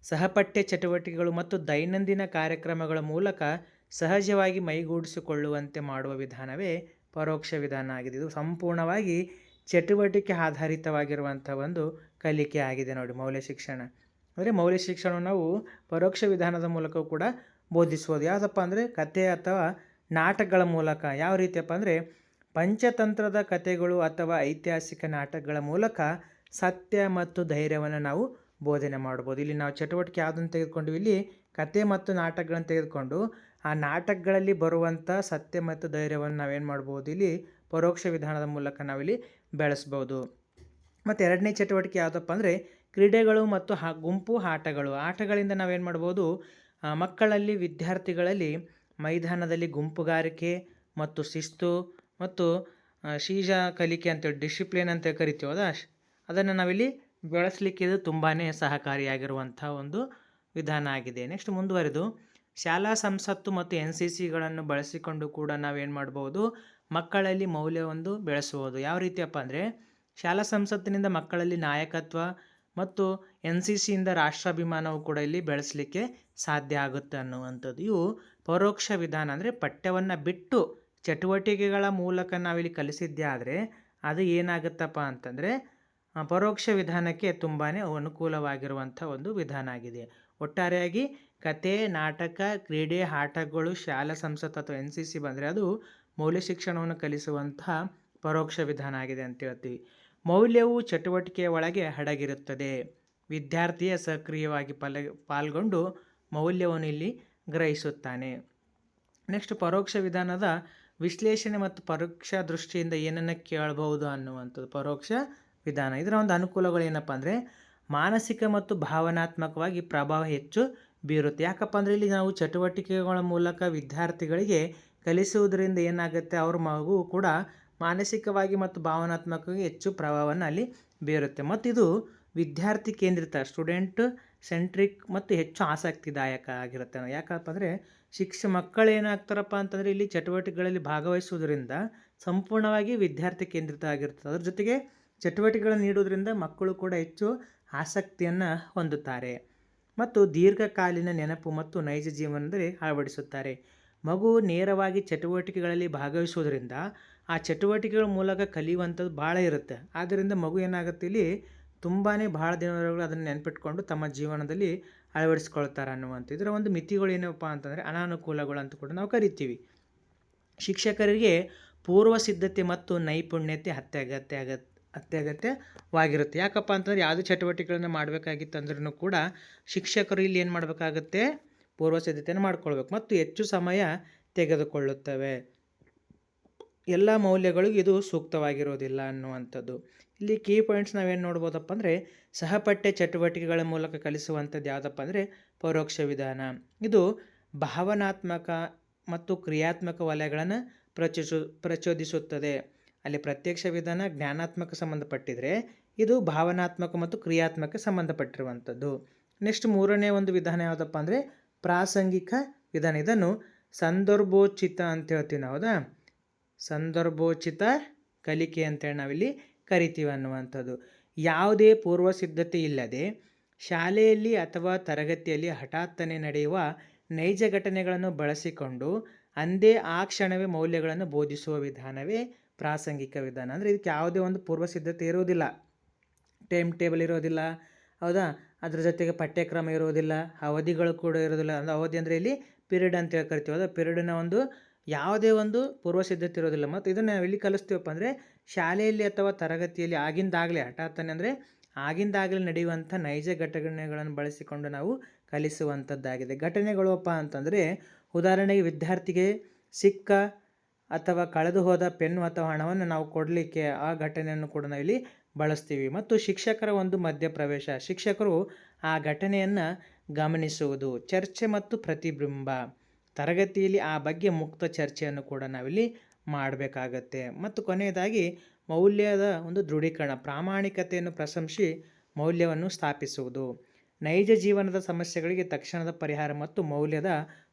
ಸಹಪಠ್ಯ ಚಟುವಟಿಕೆಗಳು ಮತ್ತು ದೈನಂದಿನ ಕಾರ್ಯಕ್ರಮಗಳ ಮೂಲಕ ಸಹಜವಾಗಿ ಮೈಗೂಡಿಸಿಕೊಳ್ಳುವಂತೆ ಮಾಡುವ ವಿಧಾನವೇ ಪರೋಕ್ಷ ವಿಧಾನ ಆಗಿದೆ. ಇದು ಸಂಪೂರ್ಣವಾಗಿ ಚಟುವಟಿಕೆ ಆಧಾರಿತವಾಗಿರುವಂಥ ಒಂದು ಕಲಿಕೆ ಆಗಿದೆ ನೋಡಿ ಮೌಲ್ಯ ಶಿಕ್ಷಣ. ಅಂದರೆ ಮೌಲ್ಯ ಶಿಕ್ಷಣವನ್ನು ನಾವು ಪರೋಕ್ಷ ವಿಧಾನದ ಮೂಲಕ ಕೂಡ ಬೋಧಿಸ್ಬೋದು. ಯಾವುದಪ್ಪ ಅಂದರೆ ಕಥೆ ಅಥವಾ ನಾಟಕಗಳ ಮೂಲಕ. ಯಾವ ರೀತಿಯಪ್ಪ ಅಂದರೆ ಪಂಚತಂತ್ರದ ಕಥೆಗಳು ಅಥವಾ ಐತಿಹಾಸಿಕ ನಾಟಕಗಳ ಮೂಲಕ ಸತ್ಯ ಮತ್ತು ಧೈರ್ಯವನ್ನು ನಾವು ಬೋಧನೆ ಮಾಡ್ಬೋದು. ಇಲ್ಲಿ ನಾವು ಚಟುವಟಿಕೆ ಯಾವುದನ್ನು ತೆಗೆದುಕೊಂಡು ಇಲ್ಲಿ ಕತೆ ಮತ್ತು ನಾಟಕಗಳನ್ನು ತೆಗೆದುಕೊಂಡು ಆ ನಾಟಕಗಳಲ್ಲಿ ಬರುವಂಥ ಸತ್ಯ ಮತ್ತು ಧೈರ್ಯವನ್ನು ನಾವೇನು ಮಾಡ್ಬೋದು, ಇಲ್ಲಿ ಪರೋಕ್ಷ ವಿಧಾನದ ಮೂಲಕ ನಾವಿಲ್ಲಿ ಬೆಳೆಸ್ಬೋದು. ಮತ್ತು ಎರಡನೇ ಚಟುವಟಿಕೆ ಯಾವುದಪ್ಪ ಅಂದರೆ ಕ್ರೀಡೆಗಳು ಮತ್ತು ಗುಂಪು ಆಟಗಳಿಂದ ನಾವೇನು ಮಾಡ್ಬೋದು, ಮಕ್ಕಳಲ್ಲಿ ವಿದ್ಯಾರ್ಥಿಗಳಲ್ಲಿ ಮೈದಾನದಲ್ಲಿ ಗುಂಪುಗಾರಿಕೆ ಮತ್ತು ಶಿಸ್ತು ಮತ್ತು ಶೀಜ ಕಲಿಕೆ ಅಂತೇಳಿ ಡಿಸಿಪ್ಲಿನ್ ಅಂತ ಕರಿತೀವಲ್ಲ, ಅದನ್ನು ನಾವಿಲ್ಲಿ ಬೆಳೆಸಲಿಕ್ಕೆ ಇದು ತುಂಬಾ ಸಹಕಾರಿಯಾಗಿರುವಂಥ ಒಂದು ವಿಧಾನ ಆಗಿದೆ. ನೆಕ್ಸ್ಟ್ ಮುಂದುವರೆದು ಶಾಲಾ ಸಂಸತ್ತು ಮತ್ತು NCCಗಳನ್ನು ಬಳಸಿಕೊಂಡು ಕೂಡ ನಾವೇನು ಮಾಡ್ಬೋದು, ಮಕ್ಕಳಲ್ಲಿ ಮೌಲ್ಯವೊಂದು ಬೆಳೆಸುವುದು. ಯಾವ ರೀತಿಯಪ್ಪ ಅಂದರೆ ಶಾಲಾ ಸಂಸತ್ತಿನಿಂದ ಮಕ್ಕಳಲ್ಲಿ ನಾಯಕತ್ವ ಮತ್ತು NCCಯಿಂದ ರಾಷ್ಟ್ರಾಭಿಮಾನವು ಕೂಡ ಇಲ್ಲಿ ಬೆಳೆಸಲಿಕ್ಕೆ ಸಾಧ್ಯ ಆಗುತ್ತೆ ಅನ್ನುವಂಥದ್ದು. ಇವು ಪರೋಕ್ಷ ವಿಧಾನ. ಅಂದರೆ ಪಠ್ಯವನ್ನು ಬಿಟ್ಟು ಚಟುವಟಿಕೆಗಳ ಮೂಲಕ ನಾವಿಲ್ಲಿ ಕಲಿಸಿದ್ದೇ ಆದರೆ ಅದು ಏನಾಗುತ್ತಪ್ಪ ಅಂತಂದರೆ ಪರೋಕ್ಷ ವಿಧಾನಕ್ಕೆ ತುಂಬಾ ಅನುಕೂಲವಾಗಿರುವಂಥ ಒಂದು ವಿಧಾನ ಆಗಿದೆ. ಒಟ್ಟಾರೆಯಾಗಿ ಕತೆ, ನಾಟಕ, ಕ್ರೀಡೆ, ಆಟಗಳು, ಶಾಲಾ ಸಂಸತ್ತು ಅಥವಾ NCC ಬಂದರೆ ಅದು ಮೌಲ್ಯ ಶಿಕ್ಷಣವನ್ನು ಕಲಿಸುವಂತಹ ಪರೋಕ್ಷ ವಿಧಾನ ಆಗಿದೆ ಅಂತ ಹೇಳ್ತೀವಿ. ಮೌಲ್ಯವು ಚಟುವಟಿಕೆಯ ಒಳಗೆ ಅಡಗಿರುತ್ತದೆ. ವಿದ್ಯಾರ್ಥಿಯೇ ಸಕ್ರಿಯವಾಗಿ ಪಾಲ್ಗೊಂಡು ಮೌಲ್ಯವನ್ನು ಇಲ್ಲಿ ಗ್ರಹಿಸುತ್ತಾನೆ. ನೆಕ್ಸ್ಟ್ ಪರೋಕ್ಷ ವಿಧಾನದ ವಿಶ್ಲೇಷಣೆ ಮತ್ತು ಪರೋಕ್ಷ ದೃಷ್ಟಿಯಿಂದ ಏನನ್ನು ಕೇಳಬಹುದು ಅನ್ನುವಂಥದ್ದು ಪರೋಕ್ಷ ವಿಧಾನ. ಇದರ ಒಂದು ಅನುಕೂಲಗಳು ಏನಪ್ಪ ಅಂದರೆ ಮಾನಸಿಕ ಮತ್ತು ಭಾವನಾತ್ಮಕವಾಗಿ ಪ್ರಭಾವ ಹೆಚ್ಚು ಬೀರುತ್ತೆ. ಯಾಕಪ್ಪ ಅಂದರೆ ಇಲ್ಲಿ ನಾವು ಚಟುವಟಿಕೆಗಳ ಮೂಲಕ ವಿದ್ಯಾರ್ಥಿಗಳಿಗೆ ಕಲಿಸುವುದರಿಂದ ಏನಾಗುತ್ತೆ, ಅವ್ರ ಮಗು ಕೂಡ ಮಾನಸಿಕವಾಗಿ ಮತ್ತು ಭಾವನಾತ್ಮಕವಾಗಿ ಹೆಚ್ಚು ಪ್ರಭಾವವನ್ನು ಅಲ್ಲಿ ಬೀರುತ್ತೆ. ಮತ್ತು ಇದು ವಿದ್ಯಾರ್ಥಿ ಕೇಂದ್ರಿತ ಸ್ಟೂಡೆಂಟ್ ಸೆಂಟ್ರಿಕ್ ಮತ್ತು ಹೆಚ್ಚು ಆಸಕ್ತಿದಾಯಕ ಆಗಿರುತ್ತೆ. ಯಾಕಪ್ಪ ಅಂದರೆ ಮಕ್ಕಳು ಏನಾಗ್ತಾರಪ್ಪ ಅಂತಂದರೆ ಇಲ್ಲಿ ಚಟುವಟಿಕೆಗಳಲ್ಲಿ ಭಾಗವಹಿಸುವುದರಿಂದ ಸಂಪೂರ್ಣವಾಗಿ ವಿದ್ಯಾರ್ಥಿ ಕೇಂದ್ರಿತ ಆಗಿರ್ತದೆ. ಅದ್ರ ಜೊತೆಗೆ ಚಟುವಟಿಕೆಗಳನ್ನು ನೀಡುವುದರಿಂದ ಮಕ್ಕಳು ಕೂಡ ಹೆಚ್ಚು ಆಸಕ್ತಿಯನ್ನು ಹೊಂದುತ್ತಾರೆ ಮತ್ತು ದೀರ್ಘಕಾಲೀನ ನೆನಪು ಮತ್ತು ನೈಜ ಜೀವನದಲ್ಲಿ ಅಳವಡಿಸುತ್ತಾರೆ. ಮಗು ನೇರವಾಗಿ ಚಟುವಟಿಕೆಗಳಲ್ಲಿ ಭಾಗವಹಿಸುವುದರಿಂದ ಆ ಚಟುವಟಿಕೆಗಳ ಮೂಲಕ ಕಲಿಯುವಂಥದ್ದು ಭಾಳ ಇರುತ್ತೆ. ಆದ್ದರಿಂದ ಮಗು ಏನಾಗುತ್ತೆ, ಇಲ್ಲಿ ತುಂಬಾ ಭಾಳ ದಿನವರೆಗೂ ಅದನ್ನು ನೆನಪಿಟ್ಕೊಂಡು ತಮ್ಮ ಜೀವನದಲ್ಲಿ ಅಳವಡಿಸ್ಕೊಳ್ತಾರೆ ಅನ್ನುವಂಥ. ಇದರ ಒಂದು ಮಿತಿಗಳು ಏನಪ್ಪ ಅಂತಂದರೆ ಅನಾನುಕೂಲಗಳು ಅಂತ ಕೂಡ ನಾವು ಕರಿತೀವಿ. ಶಿಕ್ಷಕರಿಗೆ ಪೂರ್ವ ಸಿದ್ಧತೆ ಮತ್ತು ನೈಪುಣ್ಯತೆ ಅತ್ಯಗತ್ಯವಾಗಿರುತ್ತೆ. ಯಾಕಪ್ಪ ಅಂತಂದರೆ ಯಾವುದೇ ಚಟುವಟಿಕೆಗಳನ್ನು ಮಾಡಬೇಕಾಗಿತ್ತು ಅಂದ್ರೂ ಕೂಡ ಶಿಕ್ಷಕರು ಇಲ್ಲಿ ಏನು ಮಾಡಬೇಕಾಗುತ್ತೆ, ಪೂರ್ವ ಸಿದ್ಧತೆಯನ್ನು ಮಾಡ್ಕೊಳ್ಬೇಕು ಮತ್ತು ಹೆಚ್ಚು ಸಮಯ ತೆಗೆದುಕೊಳ್ಳುತ್ತವೆ. ಎಲ್ಲ ಮೌಲ್ಯಗಳಿಗೂ ಇದು ಸೂಕ್ತವಾಗಿರೋದಿಲ್ಲ ಅನ್ನುವಂಥದ್ದು. ಇಲ್ಲಿ ಕೀ ಪಾಯಿಂಟ್ಸ್ ನಾವೇನು ನೋಡ್ಬೋದಪ್ಪ ಅಂದರೆ ಸಹಪಠ್ಯ ಚಟುವಟಿಕೆಗಳ ಮೂಲಕ ಕಲಿಸುವಂಥದ್ದು ಯಾವುದಪ್ಪ ಅಂದರೆ ಪರೋಕ್ಷ ವಿಧಾನ. ಇದು ಭಾವನಾತ್ಮಕ ಮತ್ತು ಕ್ರಿಯಾತ್ಮಕ ವಲಯಗಳನ್ನು ಪ್ರಚೋದಿಸುತ್ತದೆ. ಅಲ್ಲಿ ಪ್ರತ್ಯಕ್ಷ ವಿಧಾನ ಜ್ಞಾನಾತ್ಮಕ ಸಂಬಂಧಪಟ್ಟಿದ್ರೆ ಇದು ಭಾವನಾತ್ಮಕ ಮತ್ತು ಕ್ರಿಯಾತ್ಮಕ ಸಂಬಂಧಪಟ್ಟಿರುವಂಥದ್ದು. ನೆಕ್ಸ್ಟ್ ಮೂರನೇ ಒಂದು ವಿಧಾನ ಯಾವುದಪ್ಪ ಅಂದರೆ ಪ್ರಾಸಂಗಿಕ ವಿಧಾನ. ಇದನ್ನು ಸಂದರ್ಭೋಚಿತ ಅಂತ ಹೇಳ್ತೀವಿ ನಾವು, ಹೌದಾ? ಸಂದರ್ಭೋಚಿತ ಕಲಿಕೆ ಅಂತೇಳಿ ನಾವಿಲ್ಲಿ ಕರಿತೀವಿ ಅನ್ನುವಂಥದ್ದು. ಯಾವುದೇ ಪೂರ್ವ ಸಿದ್ಧತೆ ಇಲ್ಲದೆ ಶಾಲೆಯಲ್ಲಿ ಅಥವಾ ತರಗತಿಯಲ್ಲಿ ಹಠಾತ್ತನೆ ನಡೆಯುವ ನೈಜ ಘಟನೆಗಳನ್ನು ಬಳಸಿಕೊಂಡು ಅಂದೇ ಆ ಕ್ಷಣವೇ ಮೌಲ್ಯಗಳನ್ನು ಬೋಧಿಸುವ ವಿಧಾನವೇ ಪ್ರಾಸಂಗಿಕ ವಿಧಾನ. ಅಂದರೆ ಇದಕ್ಕೆ ಯಾವುದೇ ಒಂದು ಪೂರ್ವ ಸಿದ್ಧತೆ ಇರೋದಿಲ್ಲ, ಟೈಮ್ ಟೇಬಲ್ ಇರೋದಿಲ್ಲ, ಹೌದಾ? ಅದ್ರ ಜೊತೆಗೆ ಪಠ್ಯಕ್ರಮ ಇರೋದಿಲ್ಲ, ಅವಧಿಗಳು ಕೂಡ ಇರೋದಿಲ್ಲ. ಅಂದರೆ ಅವಧಿ ಅಂದರೆ ಇಲ್ಲಿ ಪಿರಿಯಡ್ ಅಂತ ಹೇಳಿ ಕರಿತೀವಿ, ಹೌದಾ? ಪಿರಿಯಡ್ನ ಒಂದು ಯಾವುದೇ ಒಂದು ಪೂರ್ವ ಸಿದ್ಧತೆ ಇರೋದಿಲ್ಲ. ಮತ್ತು ಇದನ್ನು ನಾವು ಎಲ್ಲಿ ಕಲಿಸ್ತೀವಪ್ಪ ಅಂದರೆ ಶಾಲೆಯಲ್ಲಿ ಅಥವಾ ತರಗತಿಯಲ್ಲಿ ಆಗಿಂದಾಗಲೇ, ಹಠಾತ್ತನೆ ಅಂದರೆ ಆಗಿಂದಾಗಲೇ ನಡೆಯುವಂಥ ನೈಜ ಘಟನೆಗಳನ್ನು ಬಳಸಿಕೊಂಡು ನಾವು ಕಲಿಸುವಂಥದ್ದಾಗಿದೆ. ಘಟನೆಗಳಪ್ಪ ಅಂತಂದರೆ ಉದಾಹರಣೆಗೆ ವಿದ್ಯಾರ್ಥಿಗೆ ಸಿಕ್ಕ ಅಥವಾ ಕಳೆದು ಹೋದ ಪೆನ್ನು ಅಥವಾ ಹಣವನ್ನು ನಾವು ಕೊಡಲಿಕ್ಕೆ ಆ ಘಟನೆಯನ್ನು ಕೂಡ ನಾವಿಲ್ಲಿ ಬಳಸ್ತೀವಿ. ಮತ್ತು ಶಿಕ್ಷಕರ ಒಂದು ಮಧ್ಯಪ್ರವೇಶ, ಶಿಕ್ಷಕರು ಆ ಘಟನೆಯನ್ನು ಗಮನಿಸುವುದು. ಚರ್ಚೆ ಮತ್ತು ಪ್ರತಿಬಿಂಬ, ತರಗತಿಯಲ್ಲಿ ಆ ಬಗ್ಗೆ ಮುಕ್ತ ಚರ್ಚೆಯನ್ನು ಕೂಡ ನಾವಿಲ್ಲಿ ಮಾಡಬೇಕಾಗತ್ತೆ. ಮತ್ತು ಕೊನೆಯದಾಗಿ ಮೌಲ್ಯದ ಒಂದು ದೃಢೀಕರಣ, ಪ್ರಾಮಾಣಿಕತೆಯನ್ನು ಪ್ರಶಂಸಿಸಿ ಮೌಲ್ಯವನ್ನು ಸ್ಥಾಪಿಸುವುದು. ನೈಜ ಜೀವನದ ಸಮಸ್ಯೆಗಳಿಗೆ ತಕ್ಷಣದ ಪರಿಹಾರ ಮತ್ತು ಮೌಲ್ಯದ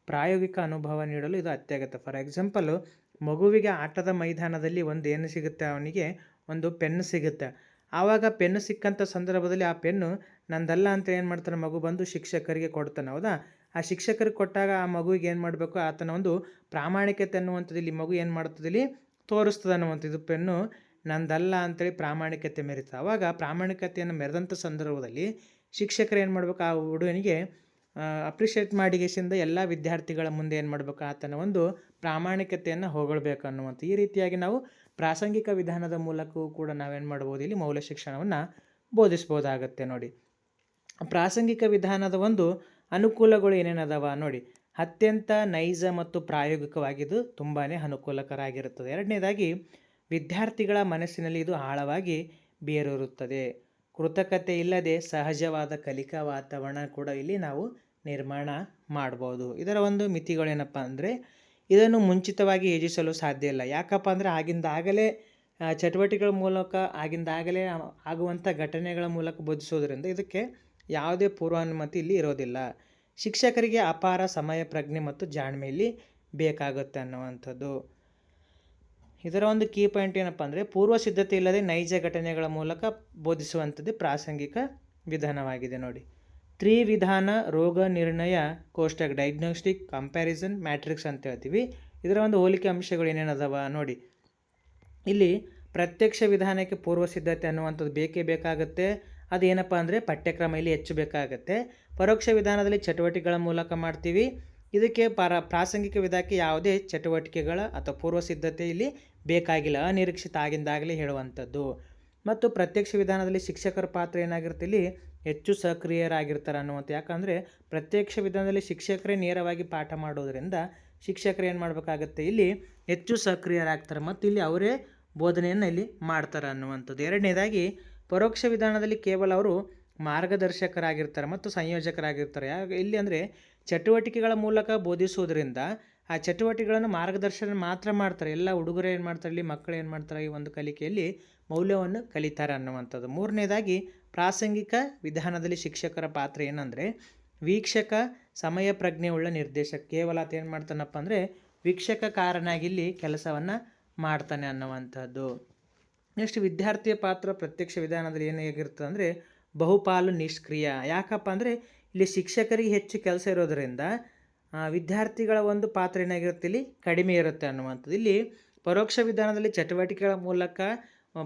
ಪ್ರಾಯೋಗಿಕ ಅನುಭವ ನೀಡಲು ಇದು ಅತ್ಯಗತ್ಯ. ಫಾರ್ ಎಕ್ಸಾಂಪಲ್, ಮಗುವಿಗೆ ಆಟದ ಮೈದಾನದಲ್ಲಿ ಒಂದು ಏನು ಸಿಗುತ್ತೆ, ಅವನಿಗೆ ಒಂದು ಪೆನ್ನು ಸಿಗುತ್ತೆ. ಆವಾಗ ಪೆನ್ನು ಸಿಕ್ಕಂಥ ಸಂದರ್ಭದಲ್ಲಿ ಆ ಪೆನ್ನು ನಂದಲ್ಲ ಅಂತ ಏನು ಮಾಡ್ತಾನೆ, ಮಗು ಬಂದು ಶಿಕ್ಷಕರಿಗೆ ಕೊಡ್ತಾನೆ, ಹೌದಾ? ಆ ಶಿಕ್ಷಕರಿಗೆ ಕೊಟ್ಟಾಗ ಆ ಮಗುವಿಗೆ ಏನು ಮಾಡಬೇಕು, ಆತನ ಒಂದು ಪ್ರಾಮಾಣಿಕತೆ ಅನ್ನುವಂಥದ್ದು ಇಲ್ಲಿ ಮಗು ಏನು ಮಾಡ್ತದೆ, ಇಲ್ಲಿ ತೋರಿಸ್ತದೆ ಅನ್ನುವಂಥದ್ದು. ಪೆನ್ನು ನಂದಲ್ಲ ಅಂತೇಳಿ ಪ್ರಾಮಾಣಿಕತೆ ಮೆರಿತ. ಆವಾಗ ಪ್ರಾಮಾಣಿಕತೆಯನ್ನು ಮೆರೆದಂಥ ಸಂದರ್ಭದಲ್ಲಿ ಶಿಕ್ಷಕರು ಏನು ಮಾಡಬೇಕು, ಆ ಹುಡುಗನಿಗೆ ಅಪ್ರಿಷಿಯೇಟ್ ಮಾಡಿಗೆಸಿಂದ ಎಲ್ಲ ವಿದ್ಯಾರ್ಥಿಗಳ ಮುಂದೆ ಏನು ಮಾಡಬೇಕು, ಆತನ ಒಂದು ಪ್ರಾಮಾಣಿಕತೆಯನ್ನು ಹೊಗಳ್ಬೇಕು ಅನ್ನುವಂಥ. ಈ ರೀತಿಯಾಗಿ ನಾವು ಪ್ರಾಸಂಗಿಕ ವಿಧಾನದ ಮೂಲಕವೂ ಕೂಡ ನಾವೇನು ಮಾಡ್ಬೋದು, ಇಲ್ಲಿ ಮೌಲ್ಯ ಶಿಕ್ಷಣವನ್ನು ಬೋಧಿಸ್ಬೋದಾಗತ್ತೆ ನೋಡಿ. ಪ್ರಾಸಂಗಿಕ ವಿಧಾನದ ಒಂದು ಅನುಕೂಲಗಳು ಏನೇನದಾವ ನೋಡಿ. ಅತ್ಯಂತ ನೈಜ ಮತ್ತು ಪ್ರಾಯೋಗಿಕವಾಗಿದ್ದು ತುಂಬಾ ಅನುಕೂಲಕರ ಆಗಿರುತ್ತದೆ. ಎರಡನೇದಾಗಿ ವಿದ್ಯಾರ್ಥಿಗಳ ಮನಸ್ಸಿನಲ್ಲಿ ಇದು ಆಳವಾಗಿ ಬೇರೂರುತ್ತದೆ. ಕೃತಕತೆ ಇಲ್ಲದೆ ಸಹಜವಾದ ಕಲಿಕಾ ವಾತಾವರಣ ಕೂಡ ಇಲ್ಲಿ ನಾವು ನಿರ್ಮಾಣ ಮಾಡ್ಬೋದು. ಇದರ ಒಂದು ಮಿತಿಗಳೇನಪ್ಪ ಅಂದರೆ ಇದನ್ನು ಮುಂಚಿತವಾಗಿ ಯೋಜಿಸಲು ಸಾಧ್ಯ ಇಲ್ಲ. ಯಾಕಪ್ಪ ಅಂದರೆ ಆಗಿಂದಾಗಲೇ ಚಟುವಟಿಕೆಗಳ ಮೂಲಕ ಆಗಿಂದಾಗಲೇ ಆಗುವಂಥ ಘಟನೆಗಳ ಮೂಲಕ ಬೋಧಿಸೋದ್ರಿಂದ ಇದಕ್ಕೆ ಯಾವುದೇ ಪೂರ್ವಾನುಮತಿ ಇಲ್ಲಿ ಇರೋದಿಲ್ಲ. ಶಿಕ್ಷಕರಿಗೆ ಅಪಾರ ಸಮಯ ಪ್ರಜ್ಞೆ ಮತ್ತು ಜಾಣ್ಮೆ ಇಲ್ಲಿ ಬೇಕಾಗುತ್ತೆ ಅನ್ನುವಂಥದ್ದು. ಇದರ ಒಂದು ಕೀ ಪಾಯಿಂಟ್ ಏನಪ್ಪ ಅಂದರೆ ಪೂರ್ವ ಸಿದ್ಧತೆ ಇಲ್ಲದೆ ನೈಜ ಘಟನೆಗಳ ಮೂಲಕ ಬೋಧಿಸುವಂಥದ್ದು ಪ್ರಾಸಂಗಿಕ ವಿಧಾನವಾಗಿದೆ ನೋಡಿ. ತ್ರಿವಿಧಾನ ರೋಗ ನಿರ್ಣಯ ಕೋಷ್ಟಕ, ಡಯಾಗ್ನೋಸ್ಟಿಕ್ ಕಂಪ್ಯಾರಿಸನ್ ಮ್ಯಾಟ್ರಿಕ್ಸ್ ಅಂತ ಹೇಳ್ತೀವಿ. ಇದರ ಒಂದು ಹೋಲಿಕೆ ಅಂಶಗಳು ಏನೇನದಾವ ನೋಡಿ. ಇಲ್ಲಿ ಪ್ರತ್ಯಕ್ಷ ವಿಧಾನಕ್ಕೆ ಪೂರ್ವ ಸಿದ್ಧತೆ ಅನ್ನುವಂಥದ್ದು ಬೇಕೇ ಬೇಕಾಗುತ್ತೆ. ಅದೇನಪ್ಪ ಅಂದರೆ ಪಠ್ಯಕ್ರಮ ಇಲ್ಲಿ ಹೆಚ್ಚು ಬೇಕಾಗುತ್ತೆ. ಪರೋಕ್ಷ ವಿಧಾನದಲ್ಲಿ ಚಟುವಟಿಕೆಗಳ ಮೂಲಕ ಮಾಡ್ತೀವಿ. ಇದಕ್ಕೆ ಪ್ರಾಸಂಗಿಕ ವಿಧಾನಕ್ಕೆ ಯಾವುದೇ ಚಟುವಟಿಕೆಗಳ ಅಥವಾ ಪೂರ್ವ ಸಿದ್ಧತೆ ಇಲ್ಲಿ ಬೇಕಾಗಿಲ್ಲ, ಅನಿರೀಕ್ಷಿತ ಆಗಿಂದಾಗಲೇ ಹೇಳುವಂಥದ್ದು. ಮತ್ತು ಪ್ರತ್ಯಕ್ಷ ವಿಧಾನದಲ್ಲಿ ಶಿಕ್ಷಕರ ಪಾತ್ರ ಏನಾಗಿರುತ್ತೆ, ಇಲ್ಲಿ ಹೆಚ್ಚು ಸಕ್ರಿಯರಾಗಿರ್ತಾರೆ ಅನ್ನುವಂಥ. ಯಾಕಂದರೆ ಪ್ರತ್ಯಕ್ಷ ವಿಧಾನದಲ್ಲಿ ಶಿಕ್ಷಕರೇ ನೇರವಾಗಿ ಪಾಠ ಮಾಡೋದರಿಂದ ಶಿಕ್ಷಕರು ಏನು ಮಾಡಬೇಕಾಗತ್ತೆ, ಇಲ್ಲಿ ಹೆಚ್ಚು ಸಕ್ರಿಯರಾಗ್ತಾರೆ ಮತ್ತು ಇಲ್ಲಿ ಅವರೇ ಬೋಧನೆಯನ್ನು ಇಲ್ಲಿ ಮಾಡ್ತಾರೆ ಅನ್ನುವಂಥದ್ದು. ಎರಡನೇದಾಗಿ ಪರೋಕ್ಷ ವಿಧಾನದಲ್ಲಿ ಕೇವಲ ಅವರು ಮಾರ್ಗದರ್ಶಕರಾಗಿರ್ತಾರೆ ಮತ್ತು ಸಂಯೋಜಕರಾಗಿರ್ತಾರೆ. ಇಲ್ಲಿ ಅಂದರೆ ಚಟುವಟಿಕೆಗಳ ಮೂಲಕ ಬೋಧಿಸುವುದರಿಂದ ಆ ಚಟುವಟಿಕೆಗಳನ್ನು ಮಾರ್ಗದರ್ಶನ ಮಾತ್ರ ಮಾಡ್ತಾರೆ. ಎಲ್ಲ ಹುಡುಗರು ಏನು ಮಾಡ್ತಾರೆ, ಇಲ್ಲಿ ಮಕ್ಕಳು ಏನು ಮಾಡ್ತಾರೆ, ಈ ಒಂದು ಕಲಿಕೆಯಲ್ಲಿ ಮೌಲ್ಯವನ್ನು ಕಲಿತಾರೆ ಅನ್ನುವಂಥದ್ದು. ಮೂರನೇದಾಗಿ ಪ್ರಾಸಂಗಿಕ ವಿಧಾನದಲ್ಲಿ ಶಿಕ್ಷಕರ ಪಾತ್ರ ಏನಂದರೆ ವೀಕ್ಷಕ, ಸಮಯ ಪ್ರಜ್ಞೆ ಉಳ್ಳ ನಿರ್ದೇಶಕ. ಕೇವಲ ಆತ ಏನು ಮಾಡ್ತಾನಪ್ಪ ಅಂದರೆ ವೀಕ್ಷಕಕಾರನಾಗಿ ಇಲ್ಲಿ ಕೆಲಸವನ್ನು ಮಾಡ್ತಾನೆ ಅನ್ನುವಂಥದ್ದು. ನೆಕ್ಸ್ಟ್ ವಿದ್ಯಾರ್ಥಿಯ ಪಾತ್ರ ಪ್ರತ್ಯಕ್ಷ ವಿಧಾನದಲ್ಲಿ ಏನಾಗಿರ್ತದೆ ಅಂದರೆ ಬಹುಪಾಲು ನಿಷ್ಕ್ರಿಯ. ಯಾಕಪ್ಪ ಅಂದರೆ ಇಲ್ಲಿ ಶಿಕ್ಷಕರಿಗೆ ಹೆಚ್ಚು ಕೆಲಸ ಇರೋದರಿಂದ ವಿದ್ಯಾರ್ಥಿಗಳ ಒಂದು ಪಾತ್ರ ಏನಾಗಿರುತ್ತೆ, ಇಲ್ಲಿ ಕಡಿಮೆ ಇರುತ್ತೆ ಅನ್ನುವಂಥದ್ದು. ಇಲ್ಲಿ ಪರೋಕ್ಷ ವಿಧಾನದಲ್ಲಿ ಚಟುವಟಿಕೆಗಳ ಮೂಲಕ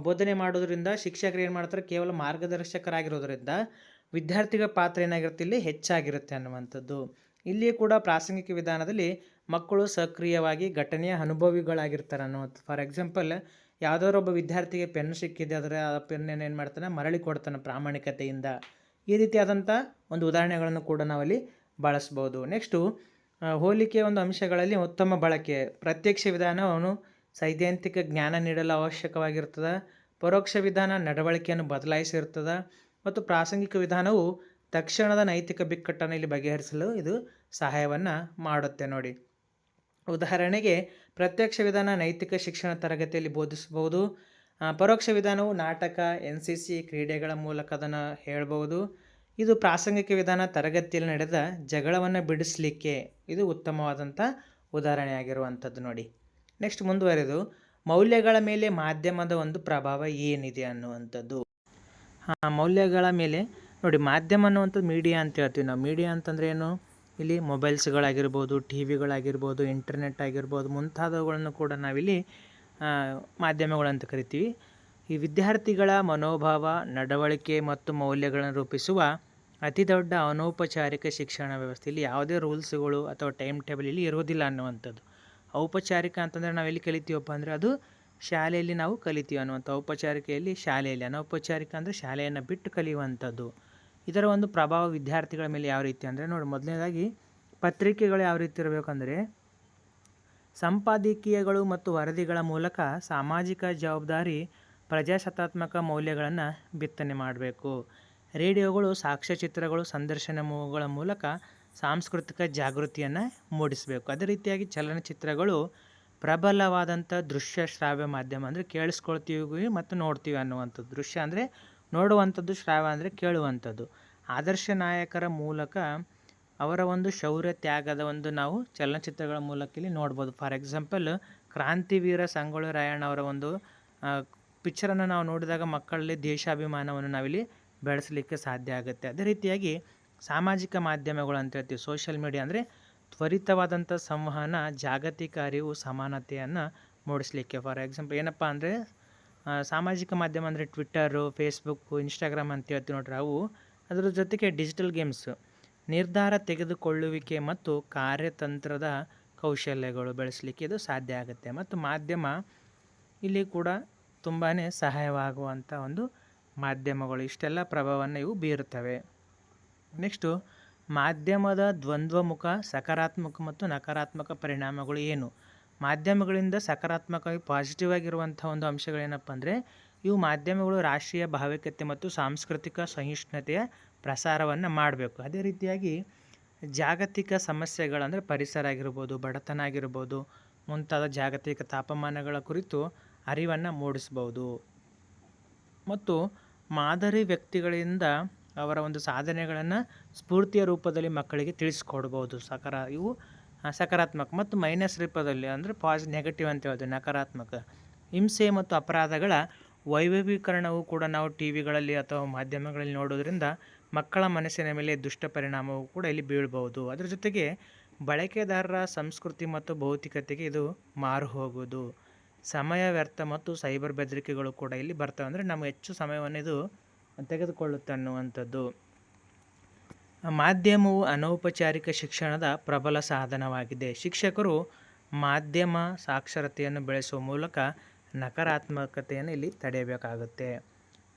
ಬೋಧನೆ ಮಾಡೋದ್ರಿಂದ ಶಿಕ್ಷಕರು ಏನು ಮಾಡ್ತಾರೆ, ಕೇವಲ ಮಾರ್ಗದರ್ಶಕರಾಗಿರೋದ್ರಿಂದ ವಿದ್ಯಾರ್ಥಿಗಳ ಪಾತ್ರ ಏನಾಗಿರುತ್ತೆ, ಇಲ್ಲಿ ಹೆಚ್ಚಾಗಿರುತ್ತೆ ಅನ್ನುವಂಥದ್ದು. ಇಲ್ಲಿಯೂ ಕೂಡ ಪ್ರಾಸಂಗಿಕ ವಿಧಾನದಲ್ಲಿ ಮಕ್ಕಳು ಸಕ್ರಿಯವಾಗಿ ಘಟನೆಯ ಅನುಭವಿಗಳಾಗಿರ್ತಾರೆ ಅನ್ನುವಂಥ. ಫಾರ್ ಎಕ್ಸಾಂಪಲ್, ಯಾವುದಾದ್ರು ಒಬ್ಬ ವಿದ್ಯಾರ್ಥಿಗೆ ಪೆನ್ನು ಸಿಕ್ಕಿದೆ, ಆದರೆ ಆ ಪೆನ್ನನ್ನು ಏನು ಮಾಡ್ತಾನೆ, ಮರಳಿ ಕೊಡ್ತಾನೆ ಪ್ರಾಮಾಣಿಕತೆಯಿಂದ. ಈ ರೀತಿಯಾದಂಥ ಒಂದು ಉದಾಹರಣೆಗಳನ್ನು ಕೂಡ ನಾವಲ್ಲಿ ಬಳಸ್ಬೋದು. ನೆಕ್ಸ್ಟು ಹೋಲಿಕೆಯ ಒಂದು ಅಂಶಗಳಲ್ಲಿ ಉತ್ತಮ ಬಳಕೆ. ಪ್ರತ್ಯಕ್ಷ ವಿಧಾನವನ್ನು ಸೈದ್ಧಾಂತಿಕ ಜ್ಞಾನ ನೀಡಲು ಅವಶ್ಯಕವಾಗಿರ್ತದೆ. ಪರೋಕ್ಷ ವಿಧಾನ ನಡವಳಿಕೆಯನ್ನು ಬದಲಾಯಿಸಿರ್ತದೆ ಮತ್ತು ಪ್ರಾಸಂಗಿಕ ವಿಧಾನವು ತಕ್ಷಣದ ನೈತಿಕ ಬಿಕ್ಕಟ್ಟನ್ನು ಇಲ್ಲಿ ಬಗೆಹರಿಸಲು ಇದು ಸಹಾಯವನ್ನು ಮಾಡುತ್ತೆ ನೋಡಿ. ಉದಾಹರಣೆಗೆ ಪ್ರತ್ಯಕ್ಷ ವಿಧಾನ ನೈತಿಕ ಶಿಕ್ಷಣ ತರಗತಿಯಲ್ಲಿ ಬೋಧಿಸಬಹುದು. ಪರೋಕ್ಷ ವಿಧಾನವು ನಾಟಕ, NCC ಕ್ರೀಡೆಗಳ ಮೂಲಕ ಅದನ್ನು ಹೇಳ್ಬೋದು. ಇದು ಪ್ರಾಸಂಗಿಕ ವಿಧಾನ ತರಗತಿಯಲ್ಲಿ ನಡೆದ ಜಗಳವನ್ನು ಬಿಡಿಸಲಿಕ್ಕೆ ಇದು ಉತ್ತಮವಾದಂಥ ಉದಾಹರಣೆಯಾಗಿರುವಂಥದ್ದು ನೋಡಿ. ನೆಕ್ಸ್ಟ್ ಮುಂದುವರೆದು ಮೌಲ್ಯಗಳ ಮೇಲೆ ಮಾಧ್ಯಮದ ಒಂದು ಪ್ರಭಾವ ಏನಿದೆ ಅನ್ನುವಂಥದ್ದು. ಮೌಲ್ಯಗಳ ಮೇಲೆ ನೋಡಿ, ಮಾಧ್ಯಮ ಅನ್ನುವಂಥದ್ದು ಮೀಡಿಯಾ ಅಂತ ಹೇಳ್ತೀವಿ ನಾವು. ಮೀಡಿಯಾ ಅಂತಂದರೆ ಏನು? ಇಲ್ಲಿ ಮೊಬೈಲ್ಸ್ಗಳಾಗಿರ್ಬೋದು, TV ಇಂಟರ್ನೆಟ್ ಆಗಿರ್ಬೋದು, ಮುಂತಾದವುಗಳನ್ನು ಕೂಡ ನಾವಿಲ್ಲಿ ಮಾಧ್ಯಮಗಳಂತ ಕರಿತೀವಿ. ಈ ವಿದ್ಯಾರ್ಥಿಗಳ ಮನೋಭಾವ, ನಡವಳಿಕೆ ಮತ್ತು ಮೌಲ್ಯಗಳನ್ನು ರೂಪಿಸುವ ಅತಿ ದೊಡ್ಡ ಅನೌಪಚಾರಿಕ ಶಿಕ್ಷಣ ವ್ಯವಸ್ಥೆಯಲ್ಲಿ ಯಾವುದೇ ರೂಲ್ಸ್ಗಳು ಅಥವಾ ಟೈಮ್ ಟೇಬಲ್ ಇಲ್ಲಿ ಇರೋದಿಲ್ಲ ಅನ್ನುವಂಥದ್ದು. ಔಪಚಾರಿಕ ಅಂತಂದರೆ ನಾವೆಲ್ಲಿ ಕಲಿತೀವಪ್ಪ ಅಂದರೆ ಅದು ಶಾಲೆಯಲ್ಲಿ ನಾವು ಕಲಿತೀವಿ ಅನ್ನುವಂಥ. ಔಪಚಾರಿಕೆಯಲ್ಲಿ ಶಾಲೆಯಲ್ಲಿ, ಅನೌಪಚಾರಿಕ ಅಂದರೆ ಶಾಲೆಯನ್ನು ಬಿಟ್ಟು ಕಲಿಯುವಂಥದ್ದು. ಇದರ ಒಂದು ಪ್ರಭಾವ ವಿದ್ಯಾರ್ಥಿಗಳ ಮೇಲೆ ಯಾವ ರೀತಿ ಅಂದರೆ ನೋಡಿ, ಮೊದಲನೇದಾಗಿ ಪತ್ರಿಕೆಗಳು ಯಾವ ರೀತಿ ಇರಬೇಕಂದ್ರೆ ಸಂಪಾದಕೀಯಗಳು ಮತ್ತು ವರದಿಗಳ ಮೂಲಕ ಸಾಮಾಜಿಕ ಜವಾಬ್ದಾರಿ, ಪ್ರಜಾಸತ್ತಾತ್ಮಕ ಮೌಲ್ಯಗಳನ್ನು ಬಿತ್ತನೆ ಮಾಡಬೇಕು. ರೇಡಿಯೋಗಳು ಸಾಕ್ಷ್ಯಚಿತ್ರಗಳು, ಸಂದರ್ಶನಗಳ ಮೂಲಕ ಸಾಂಸ್ಕೃತಿಕ ಜಾಗೃತಿಯನ್ನು ಮೂಡಿಸಬೇಕು. ಅದೇ ರೀತಿಯಾಗಿ ಚಲನಚಿತ್ರಗಳು ಪ್ರಬಲವಾದಂಥ ದೃಶ್ಯ ಶ್ರಾವ್ಯ ಮಾಧ್ಯಮ, ಅಂದರೆ ಕೇಳಿಸ್ಕೊಳ್ತೀವಿ ಮತ್ತು ನೋಡ್ತೀವಿ ಅನ್ನುವಂಥದ್ದು. ದೃಶ್ಯ ಅಂದರೆ ನೋಡುವಂಥದ್ದು, ಶ್ರಾವ್ಯ ಅಂದರೆ ಕೇಳುವಂಥದ್ದು. ಆದರ್ಶ ನಾಯಕರ ಮೂಲಕ ಅವರ ಒಂದು ಶೌರ್ಯ ತ್ಯಾಗದ ಒಂದು ನಾವು ಚಲನಚಿತ್ರಗಳ ಮೂಲಕ ಇಲ್ಲಿ ನೋಡ್ಬೋದು. ಫಾರ್ ಎಕ್ಸಾಂಪಲ್ ಕ್ರಾಂತಿವೀರ ಸಂಗೊಳ್ಳಿ ರಾಯಣ್ಣ ಅವರ ಒಂದು ಪಿಕ್ಚರನ್ನು ನಾವು ನೋಡಿದಾಗ ಮಕ್ಕಳಲ್ಲಿ ದೇಶಾಭಿಮಾನವನ್ನು ನಾವಿಲ್ಲಿ ಬೆಳೆಸಲಿಕ್ಕೆ ಸಾಧ್ಯ ಆಗುತ್ತೆ. ಅದೇ ರೀತಿಯಾಗಿ ಸಾಮಾಜಿಕ ಮಾಧ್ಯಮಗಳು ಅಂತ ಹೇಳ್ತೀವಿ. ಸೋಷಿಯಲ್ ಮೀಡಿಯಾ ಅಂದರೆ ತ್ವರಿತವಾದಂಥ ಸಂವಹನ, ಜಾಗತಿಕ ಅರಿವು, ಸಮಾನತೆಯನ್ನು ಮೂಡಿಸಲಿಕ್ಕೆ. ಫಾರ್ ಎಕ್ಸಾಂಪಲ್ ಏನಪ್ಪ ಅಂದರೆ ಸಾಮಾಜಿಕ ಮಾಧ್ಯಮ ಅಂದರೆ ಟ್ವಿಟ್ಟರು, ಫೇಸ್ಬುಕ್ಕು, ಇನ್ಸ್ಟಾಗ್ರಾಮ್ ಅಂತ ಹೇಳ್ತೀವಿ ನೋಡ್ರಿ, ಅವು. ಅದರ ಜೊತೆಗೆ ಡಿಜಿಟಲ್ ಗೇಮ್ಸ್, ನಿರ್ಧಾರ ತೆಗೆದುಕೊಳ್ಳುವಿಕೆ ಮತ್ತು ಕಾರ್ಯತಂತ್ರದ ಕೌಶಲ್ಯಗಳು ಬೆಳೆಸಲಿಕ್ಕೆ ಇದು ಸಾಧ್ಯ ಆಗುತ್ತೆ. ಮತ್ತು ಮಾಧ್ಯಮ ಇಲ್ಲಿ ಕೂಡ ತುಂಬಾ ಸಹಾಯವಾಗುವಂಥ ಒಂದು ಮಾಧ್ಯಮಗಳು, ಇಷ್ಟೆಲ್ಲ ಪ್ರಭಾವವನ್ನು ಇವು ಬೀರುತ್ತವೆ. ನೆಕ್ಸ್ಟು ಮಾಧ್ಯಮದ ದ್ವಂದ್ವಮುಖ ಸಕಾರಾತ್ಮಕ ಮತ್ತು ನಕಾರಾತ್ಮಕ ಪರಿಣಾಮಗಳು ಏನು? ಮಾಧ್ಯಮಗಳಿಂದ ಸಕಾರಾತ್ಮಕವಾಗಿ ಪಾಸಿಟಿವ್ ಆಗಿರುವಂಥ ಒಂದು ಅಂಶಗಳೇನಪ್ಪ ಅಂದರೆ ಇವು ಮಾಧ್ಯಮಗಳು ರಾಷ್ಟ್ರೀಯ ಭಾವೈಕ್ಯತೆ ಮತ್ತು ಸಾಂಸ್ಕೃತಿಕ ಸಹಿಷ್ಣುತೆಯ ಪ್ರಸಾರವನ್ನು ಮಾಡಬೇಕು. ಅದೇ ರೀತಿಯಾಗಿ ಜಾಗತಿಕ ಸಮಸ್ಯೆಗಳಂದರೆ ಪರಿಸರ ಆಗಿರ್ಬೋದು, ಬಡತನ ಆಗಿರ್ಬೋದು, ಮುಂತಾದ ಜಾಗತಿಕ ತಾಪಮಾನಗಳ ಕುರಿತು ಅರಿವನ್ನು ಮೂಡಿಸ್ಬೋದು. ಮತ್ತು ಮಾದರಿ ವ್ಯಕ್ತಿಗಳಿಂದ ಅವರ ಒಂದು ಸಾಧನೆಗಳನ್ನು ಸ್ಫೂರ್ತಿಯ ರೂಪದಲ್ಲಿ ಮಕ್ಕಳಿಗೆ ತಿಳಿಸ್ಕೊಡ್ಬೋದು. ಇವು ಸಕಾರಾತ್ಮಕ. ಮತ್ತು ಮೈನಸ್ ರೂಪದಲ್ಲಿ ಅಂದರೆ ನೆಗೆಟಿವ್ ಅಂತ ಹೇಳ್ತೀವಿ, ನಕಾರಾತ್ಮಕ. ಹಿಂಸೆ ಮತ್ತು ಅಪರಾಧಗಳ ವೈಭವೀಕರಣವು ಕೂಡ ನಾವು TVಗಳಲ್ಲಿ ಅಥವಾ ಮಾಧ್ಯಮಗಳಲ್ಲಿ ನೋಡೋದ್ರಿಂದ ಮಕ್ಕಳ ಮನಸ್ಸಿನ ಮೇಲೆ ದುಷ್ಟ ಪರಿಣಾಮವು ಕೂಡ ಇಲ್ಲಿ ಬೀಳ್ಬೋದು. ಅದರ ಜೊತೆಗೆ ಬಳಕೆದಾರರ ಸಂಸ್ಕೃತಿ ಮತ್ತು ಭೌತಿಕತೆಗೆ ಇದು ಮಾರು ಹೋಗೋದು, ಸಮಯ ವ್ಯರ್ಥ ಮತ್ತು ಸೈಬರ್ ಬೆದರಿಕೆಗಳು ಕೂಡ ಇಲ್ಲಿ ಬರ್ತವೆ. ಅಂದರೆ ನಮ್ಮ ಹೆಚ್ಚು ಸಮಯವನ್ನು ಇದು ತೆಗೆದುಕೊಳ್ಳುತ್ತೆ ಅನ್ನುವಂಥದ್ದು. ಮಾಧ್ಯಮವು ಅನೌಪಚಾರಿಕ ಶಿಕ್ಷಣದ ಪ್ರಬಲ ಸಾಧನವಾಗಿದೆ. ಶಿಕ್ಷಕರು ಮಾಧ್ಯಮ ಸಾಕ್ಷರತೆಯನ್ನು ಬೆಳೆಸುವ ಮೂಲಕ ನಕಾರಾತ್ಮಕತೆಯನ್ನು ಇಲ್ಲಿ ತಡೆಯಬೇಕಾಗುತ್ತೆ.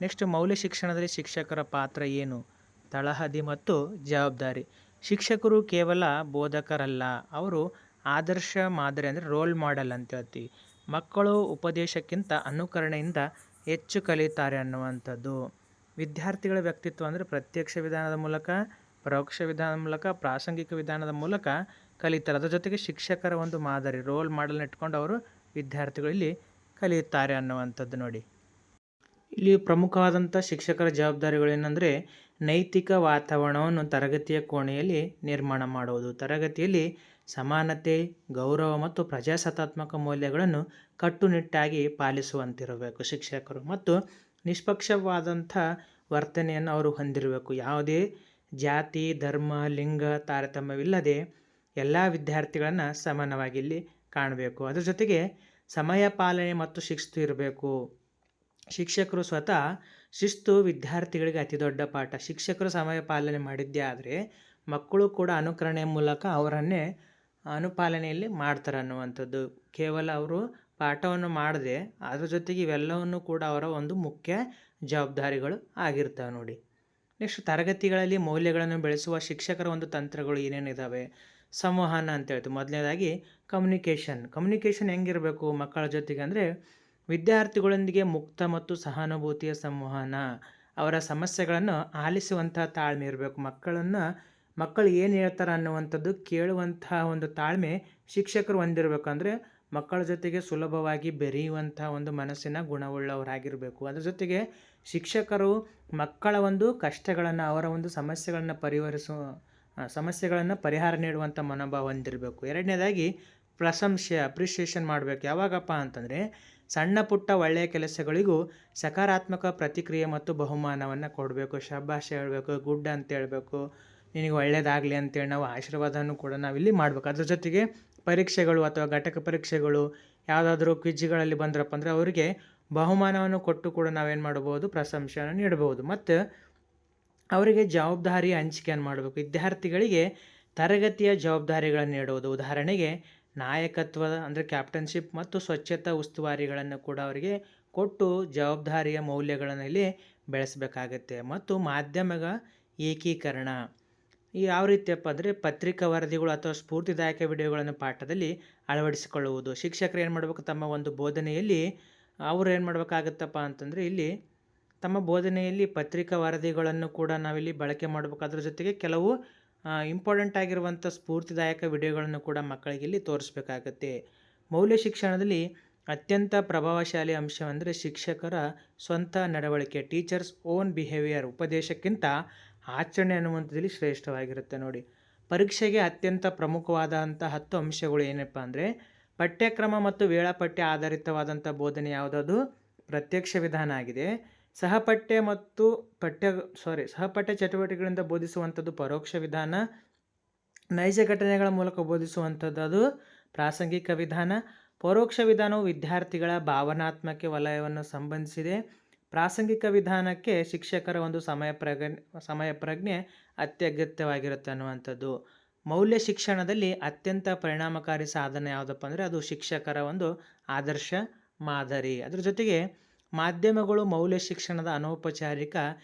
ನೆಕ್ಸ್ಟ್ ಮೌಲ್ಯ ಶಿಕ್ಷಣದಲ್ಲಿ ಶಿಕ್ಷಕರ ಪಾತ್ರ ಏನು? ತಳಹದಿ ಮತ್ತು ಜವಾಬ್ದಾರಿ. ಶಿಕ್ಷಕರು ಕೇವಲ ಬೋಧಕರಲ್ಲ, ಅವರು ಆದರ್ಶ ಮಾದರಿ ಅಂದರೆ ರೋಲ್ ಮಾಡೆಲ್ ಅಂತ ಹೇಳ್ತೀವಿ. ಮಕ್ಕಳು ಉಪದೇಶಕ್ಕಿಂತ ಅನುಕರಣೆಯಿಂದ ಹೆಚ್ಚು ಕಲಿಯುತ್ತಾರೆ ಅನ್ನುವಂಥದ್ದು. ವಿದ್ಯಾರ್ಥಿಗಳ ವ್ಯಕ್ತಿತ್ವ ಅಂದರೆ ಪ್ರತ್ಯಕ್ಷ ವಿಧಾನದ ಮೂಲಕ, ಪರೋಕ್ಷ ವಿಧಾನದ ಮೂಲಕ, ಪ್ರಾಸಂಗಿಕ ವಿಧಾನದ ಮೂಲಕ ಕಲಿತಾರೆ. ಅದರ ಜೊತೆಗೆ ಶಿಕ್ಷಕರ ಒಂದು ಮಾದರಿ ರೋಲ್ ಮಾಡೆಲ್ನ ಇಟ್ಕೊಂಡು ಅವರು ವಿದ್ಯಾರ್ಥಿಗಳಲ್ಲಿ ಕಲಿಯುತ್ತಾರೆ ಅನ್ನುವಂಥದ್ದು ನೋಡಿ. ಇಲ್ಲಿ ಪ್ರಮುಖವಾದಂಥ ಶಿಕ್ಷಕರ ಜವಾಬ್ದಾರಿಗಳು ಏನಂದರೆ ನೈತಿಕ ವಾತಾವರಣವನ್ನು ತರಗತಿಯ ಕೋಣೆಯಲ್ಲಿ ನಿರ್ಮಾಣ ಮಾಡುವುದು, ತರಗತಿಯಲ್ಲಿ ಸಮಾನತೆ, ಗೌರವ ಮತ್ತು ಪ್ರಜಾಸತ್ತಾತ್ಮಕ ಮೌಲ್ಯಗಳನ್ನು ಕಟ್ಟುನಿಟ್ಟಾಗಿ ಪಾಲಿಸುವಂತಿರಬೇಕು ಶಿಕ್ಷಕರು. ಮತ್ತು ನಿಷ್ಪಕ್ಷವಾದಂಥ ವರ್ತನೆಯನ್ನು ಅವರು ಹೊಂದಿರಬೇಕು. ಯಾವುದೇ ಜಾತಿ, ಧರ್ಮ, ಲಿಂಗ ತಾರತಮ್ಯವಿಲ್ಲದೆ ಎಲ್ಲ ವಿದ್ಯಾರ್ಥಿಗಳನ್ನು ಸಮಾನವಾಗಿ ಇಲ್ಲಿ ಕಾಣಬೇಕು. ಅದರ ಜೊತೆಗೆ ಸಮಯ ಪಾಲನೆ ಮತ್ತು ಶಿಸ್ತು ಇರಬೇಕು. ಶಿಕ್ಷಕರು ಸ್ವತಃ ಶಿಸ್ತು ವಿದ್ಯಾರ್ಥಿಗಳಿಗೆ ಅತಿ ದೊಡ್ಡ ಪಾಠ. ಶಿಕ್ಷಕರು ಸಮಯ ಪಾಲನೆ ಮಾಡಿದ್ದೇ ಆದರೆ ಮಕ್ಕಳು ಕೂಡ ಅನುಕರಣೆಯ ಮೂಲಕ ಅವರನ್ನೇ ಅನುಪಾಲನೆಯಲ್ಲಿ ಮಾಡ್ತಾರೆ ಅನ್ನುವಂಥದ್ದು. ಕೇವಲ ಅವರು ಪಾಠವನ್ನು ಮಾಡದೆ ಅದ್ರ ಜೊತೆಗೆ ಇವೆಲ್ಲವನ್ನು ಕೂಡ ಅವರ ಒಂದು ಮುಖ್ಯ ಜವಾಬ್ದಾರಿಗಳು ಆಗಿರ್ತವೆ ನೋಡಿ. ನೆಕ್ಸ್ಟ್ ತರಗತಿಗಳಲ್ಲಿ ಮೌಲ್ಯಗಳನ್ನು ಬೆಳೆಸುವ ಶಿಕ್ಷಕರ ಒಂದು ತಂತ್ರಗಳು ಏನೇನಿದ್ದಾವೆ? ಸಂವಹನ ಅಂತ ಹೇಳ್ತೀವಿ. ಮೊದಲನೇದಾಗಿ ಕಮ್ಯುನಿಕೇಷನ್ ಹೆಂಗಿರಬೇಕು ಮಕ್ಕಳ ಜೊತೆಗೆ ಅಂದರೆ ವಿದ್ಯಾರ್ಥಿಗಳೊಂದಿಗೆ ಮುಕ್ತ ಮತ್ತು ಸಹಾನುಭೂತಿಯ ಸಂವಹನ, ಅವರ ಸಮಸ್ಯೆಗಳನ್ನು ಆಲಿಸುವಂಥ ತಾಳ್ಮೆ ಇರಬೇಕು. ಮಕ್ಕಳನ್ನು ಮಕ್ಕಳು ಏನು ಹೇಳ್ತಾರೆ ಅನ್ನುವಂಥದ್ದು ಕೇಳುವಂತಹ ಒಂದು ತಾಳ್ಮೆ ಶಿಕ್ಷಕರು ಹೊಂದಿರಬೇಕು. ಅಂದರೆ ಮಕ್ಕಳ ಜೊತೆಗೆ ಸುಲಭವಾಗಿ ಬೆರೆಯುವಂಥ ಒಂದು ಮನಸ್ಸಿನ ಗುಣವುಳ್ಳವರಾಗಿರಬೇಕು. ಅದರ ಜೊತೆಗೆ ಶಿಕ್ಷಕರು ಮಕ್ಕಳ ಒಂದು ಕಷ್ಟಗಳನ್ನು, ಅವರ ಒಂದು ಸಮಸ್ಯೆಗಳನ್ನು ಪರಿಹಾರ ನೀಡುವಂಥ ಮನೋಭಾವ ಹೊಂದಿರಬೇಕು. ಎರಡನೇದಾಗಿ ಪ್ರಶಂಸೆ, ಅಪ್ರಿಷಿಯೇಷನ್ ಮಾಡಬೇಕು. ಯಾವಾಗಪ್ಪ ಅಂತಂದರೆ ಸಣ್ಣ ಪುಟ್ಟ ಒಳ್ಳೆಯ ಕೆಲಸಗಳಿಗೂ ಸಕಾರಾತ್ಮಕ ಪ್ರತಿಕ್ರಿಯೆ ಮತ್ತು ಬಹುಮಾನವನ್ನು ಕೊಡಬೇಕು. ಶಬ್ಬಾಷ್ ಹೇಳಬೇಕು, ಗುಡ್ ಅಂತ ಹೇಳಬೇಕು, ನಿನಗೆ ಒಳ್ಳೆಯದಾಗಲಿ ಅಂತೇಳಿ ನಾವು ಆಶೀರ್ವಾದನೂ ಕೂಡ ನಾವಿಲ್ಲಿ ಮಾಡಬೇಕು. ಅದ್ರ ಜೊತೆಗೆ ಪರೀಕ್ಷೆಗಳು ಅಥವಾ ಘಟಕ ಪರೀಕ್ಷೆಗಳು ಯಾವುದಾದ್ರೂ ಕ್ವಿಜ್ಗಳಲ್ಲಿ ಬಂದ್ರಪ್ಪ ಅಂದರೆ ಅವರಿಗೆ ಬಹುಮಾನವನ್ನು ಕೊಟ್ಟು ಕೂಡ ನಾವೇನು ಮಾಡ್ಬೋದು, ಪ್ರಶಂಸೆಯನ್ನು ನೀಡಬಹುದು. ಮತ್ತು ಅವರಿಗೆ ಜವಾಬ್ದಾರಿ ಹಂಚಿಕೆಯನ್ನು ಮಾಡಬೇಕು. ವಿದ್ಯಾರ್ಥಿಗಳಿಗೆ ತರಗತಿಯ ಜವಾಬ್ದಾರಿಗಳನ್ನು ನೀಡುವುದು, ಉದಾಹರಣೆಗೆ ನಾಯಕತ್ವದ ಅಂದರೆ ಕ್ಯಾಪ್ಟನ್ಶಿಪ್ ಮತ್ತು ಸ್ವಚ್ಛತಾ ಉಸ್ತುವಾರಿಗಳನ್ನು ಕೂಡ ಅವರಿಗೆ ಕೊಟ್ಟು ಜವಾಬ್ದಾರಿಯ ಮೌಲ್ಯಗಳನ್ನು ಇಲ್ಲಿ ಬೆಳೆಸಬೇಕಾಗತ್ತೆ. ಮತ್ತು ಮಾಧ್ಯಮಗಳ ಏಕೀಕರಣ ಯಾವ ರೀತಿಯಪ್ಪ ಅಂದರೆ ಪತ್ರಿಕಾ ವರದಿಗಳು ಅಥವಾ ಸ್ಫೂರ್ತಿದಾಯಕ ವಿಡಿಯೋಗಳನ್ನು ಪಾಠದಲ್ಲಿ ಅಳವಡಿಸಿಕೊಳ್ಳುವುದು. ಶಿಕ್ಷಕರು ಏನು ಮಾಡಬೇಕು, ತಮ್ಮ ಒಂದು ಬೋಧನೆಯಲ್ಲಿ ಅವರು ಏನು ಮಾಡಬೇಕಾಗತ್ತಪ್ಪ ಅಂತಂದರೆ ಇಲ್ಲಿ ತಮ್ಮ ಬೋಧನೆಯಲ್ಲಿ ಪತ್ರಿಕಾ ವರದಿಗಳನ್ನು ಕೂಡ ನಾವಿಲ್ಲಿ ಬಳಕೆ ಮಾಡಬೇಕು. ಅದ್ರ ಜೊತೆಗೆ ಕೆಲವು ಇಂಪಾರ್ಟೆಂಟ್ ಆಗಿರುವಂಥ ಸ್ಫೂರ್ತಿದಾಯಕ ವಿಡಿಯೋಗಳನ್ನು ಕೂಡ ಮಕ್ಕಳಿಗೆ ಇಲ್ಲಿ ತೋರಿಸ್ಬೇಕಾಗತ್ತೆ. ಮೌಲ್ಯ ಶಿಕ್ಷಣದಲ್ಲಿ ಅತ್ಯಂತ ಪ್ರಭಾವಶಾಲಿ ಅಂಶವೆಂದರೆ ಶಿಕ್ಷಕರ ಸ್ವಂತ ನಡವಳಿಕೆ. Teachers own behaviour. ಉಪದೇಶಕ್ಕಿಂತ ಆಚರಣೆ ಅನ್ನುವಂಥದ್ದಲ್ಲಿ ಶ್ರೇಷ್ಠವಾಗಿರುತ್ತೆ ನೋಡಿ. ಪರೀಕ್ಷೆಗೆ ಅತ್ಯಂತ ಪ್ರಮುಖವಾದಂಥ 10 ಅಂಶಗಳು ಏನಪ್ಪ ಅಂದರೆ ಪಠ್ಯಕ್ರಮ ಮತ್ತು ವೇಳಾಪಟ್ಟಿ ಆಧಾರಿತವಾದಂಥ ಬೋಧನೆ ಯಾವುದದು ಪ್ರತ್ಯಕ್ಷ ವಿಧಾನ ಆಗಿದೆ. ಸಹಪಠ್ಯ ಚಟುವಟಿಕೆಗಳಿಂದ ಬೋಧಿಸುವಂಥದ್ದು ಪರೋಕ್ಷ ವಿಧಾನ. ನೈಜ ಘಟನೆಗಳ ಮೂಲಕ ಬೋಧಿಸುವಂಥದ್ದು ಅದು ಪ್ರಾಸಂಗಿಕ ವಿಧಾನ. ಪರೋಕ್ಷ ವಿಧಾನವು ವಿದ್ಯಾರ್ಥಿಗಳ ಭಾವನಾತ್ಮಕ ವಲಯವನ್ನು ಸಂಬಂಧಿಸಿದೆ. ಪ್ರಾಸಂಗಿಕ ವಿಧಾನಕ್ಕೆ ಶಿಕ್ಷಕರ ಒಂದು ಸಮಯ ಪ್ರಜ್ಞೆ ಅತ್ಯಗತ್ಯವಾಗಿರುತ್ತೆ ಅನ್ನುವಂಥದ್ದು. ಮೌಲ್ಯ ಶಿಕ್ಷಣದಲ್ಲಿ ಅತ್ಯಂತ ಪರಿಣಾಮಕಾರಿ ಸಾಧನ ಯಾವುದಪ್ಪ ಅಂದರೆ ಅದು ಶಿಕ್ಷಕರ ಒಂದು ಆದರ್ಶ ಮಾದರಿ. ಅದರ ಜೊತೆಗೆ ಮಾಧ್ಯಮಗಳು ಮೌಲ್ಯ ಶಿಕ್ಷಣದ ಅನೌಪಚಾರಿಕ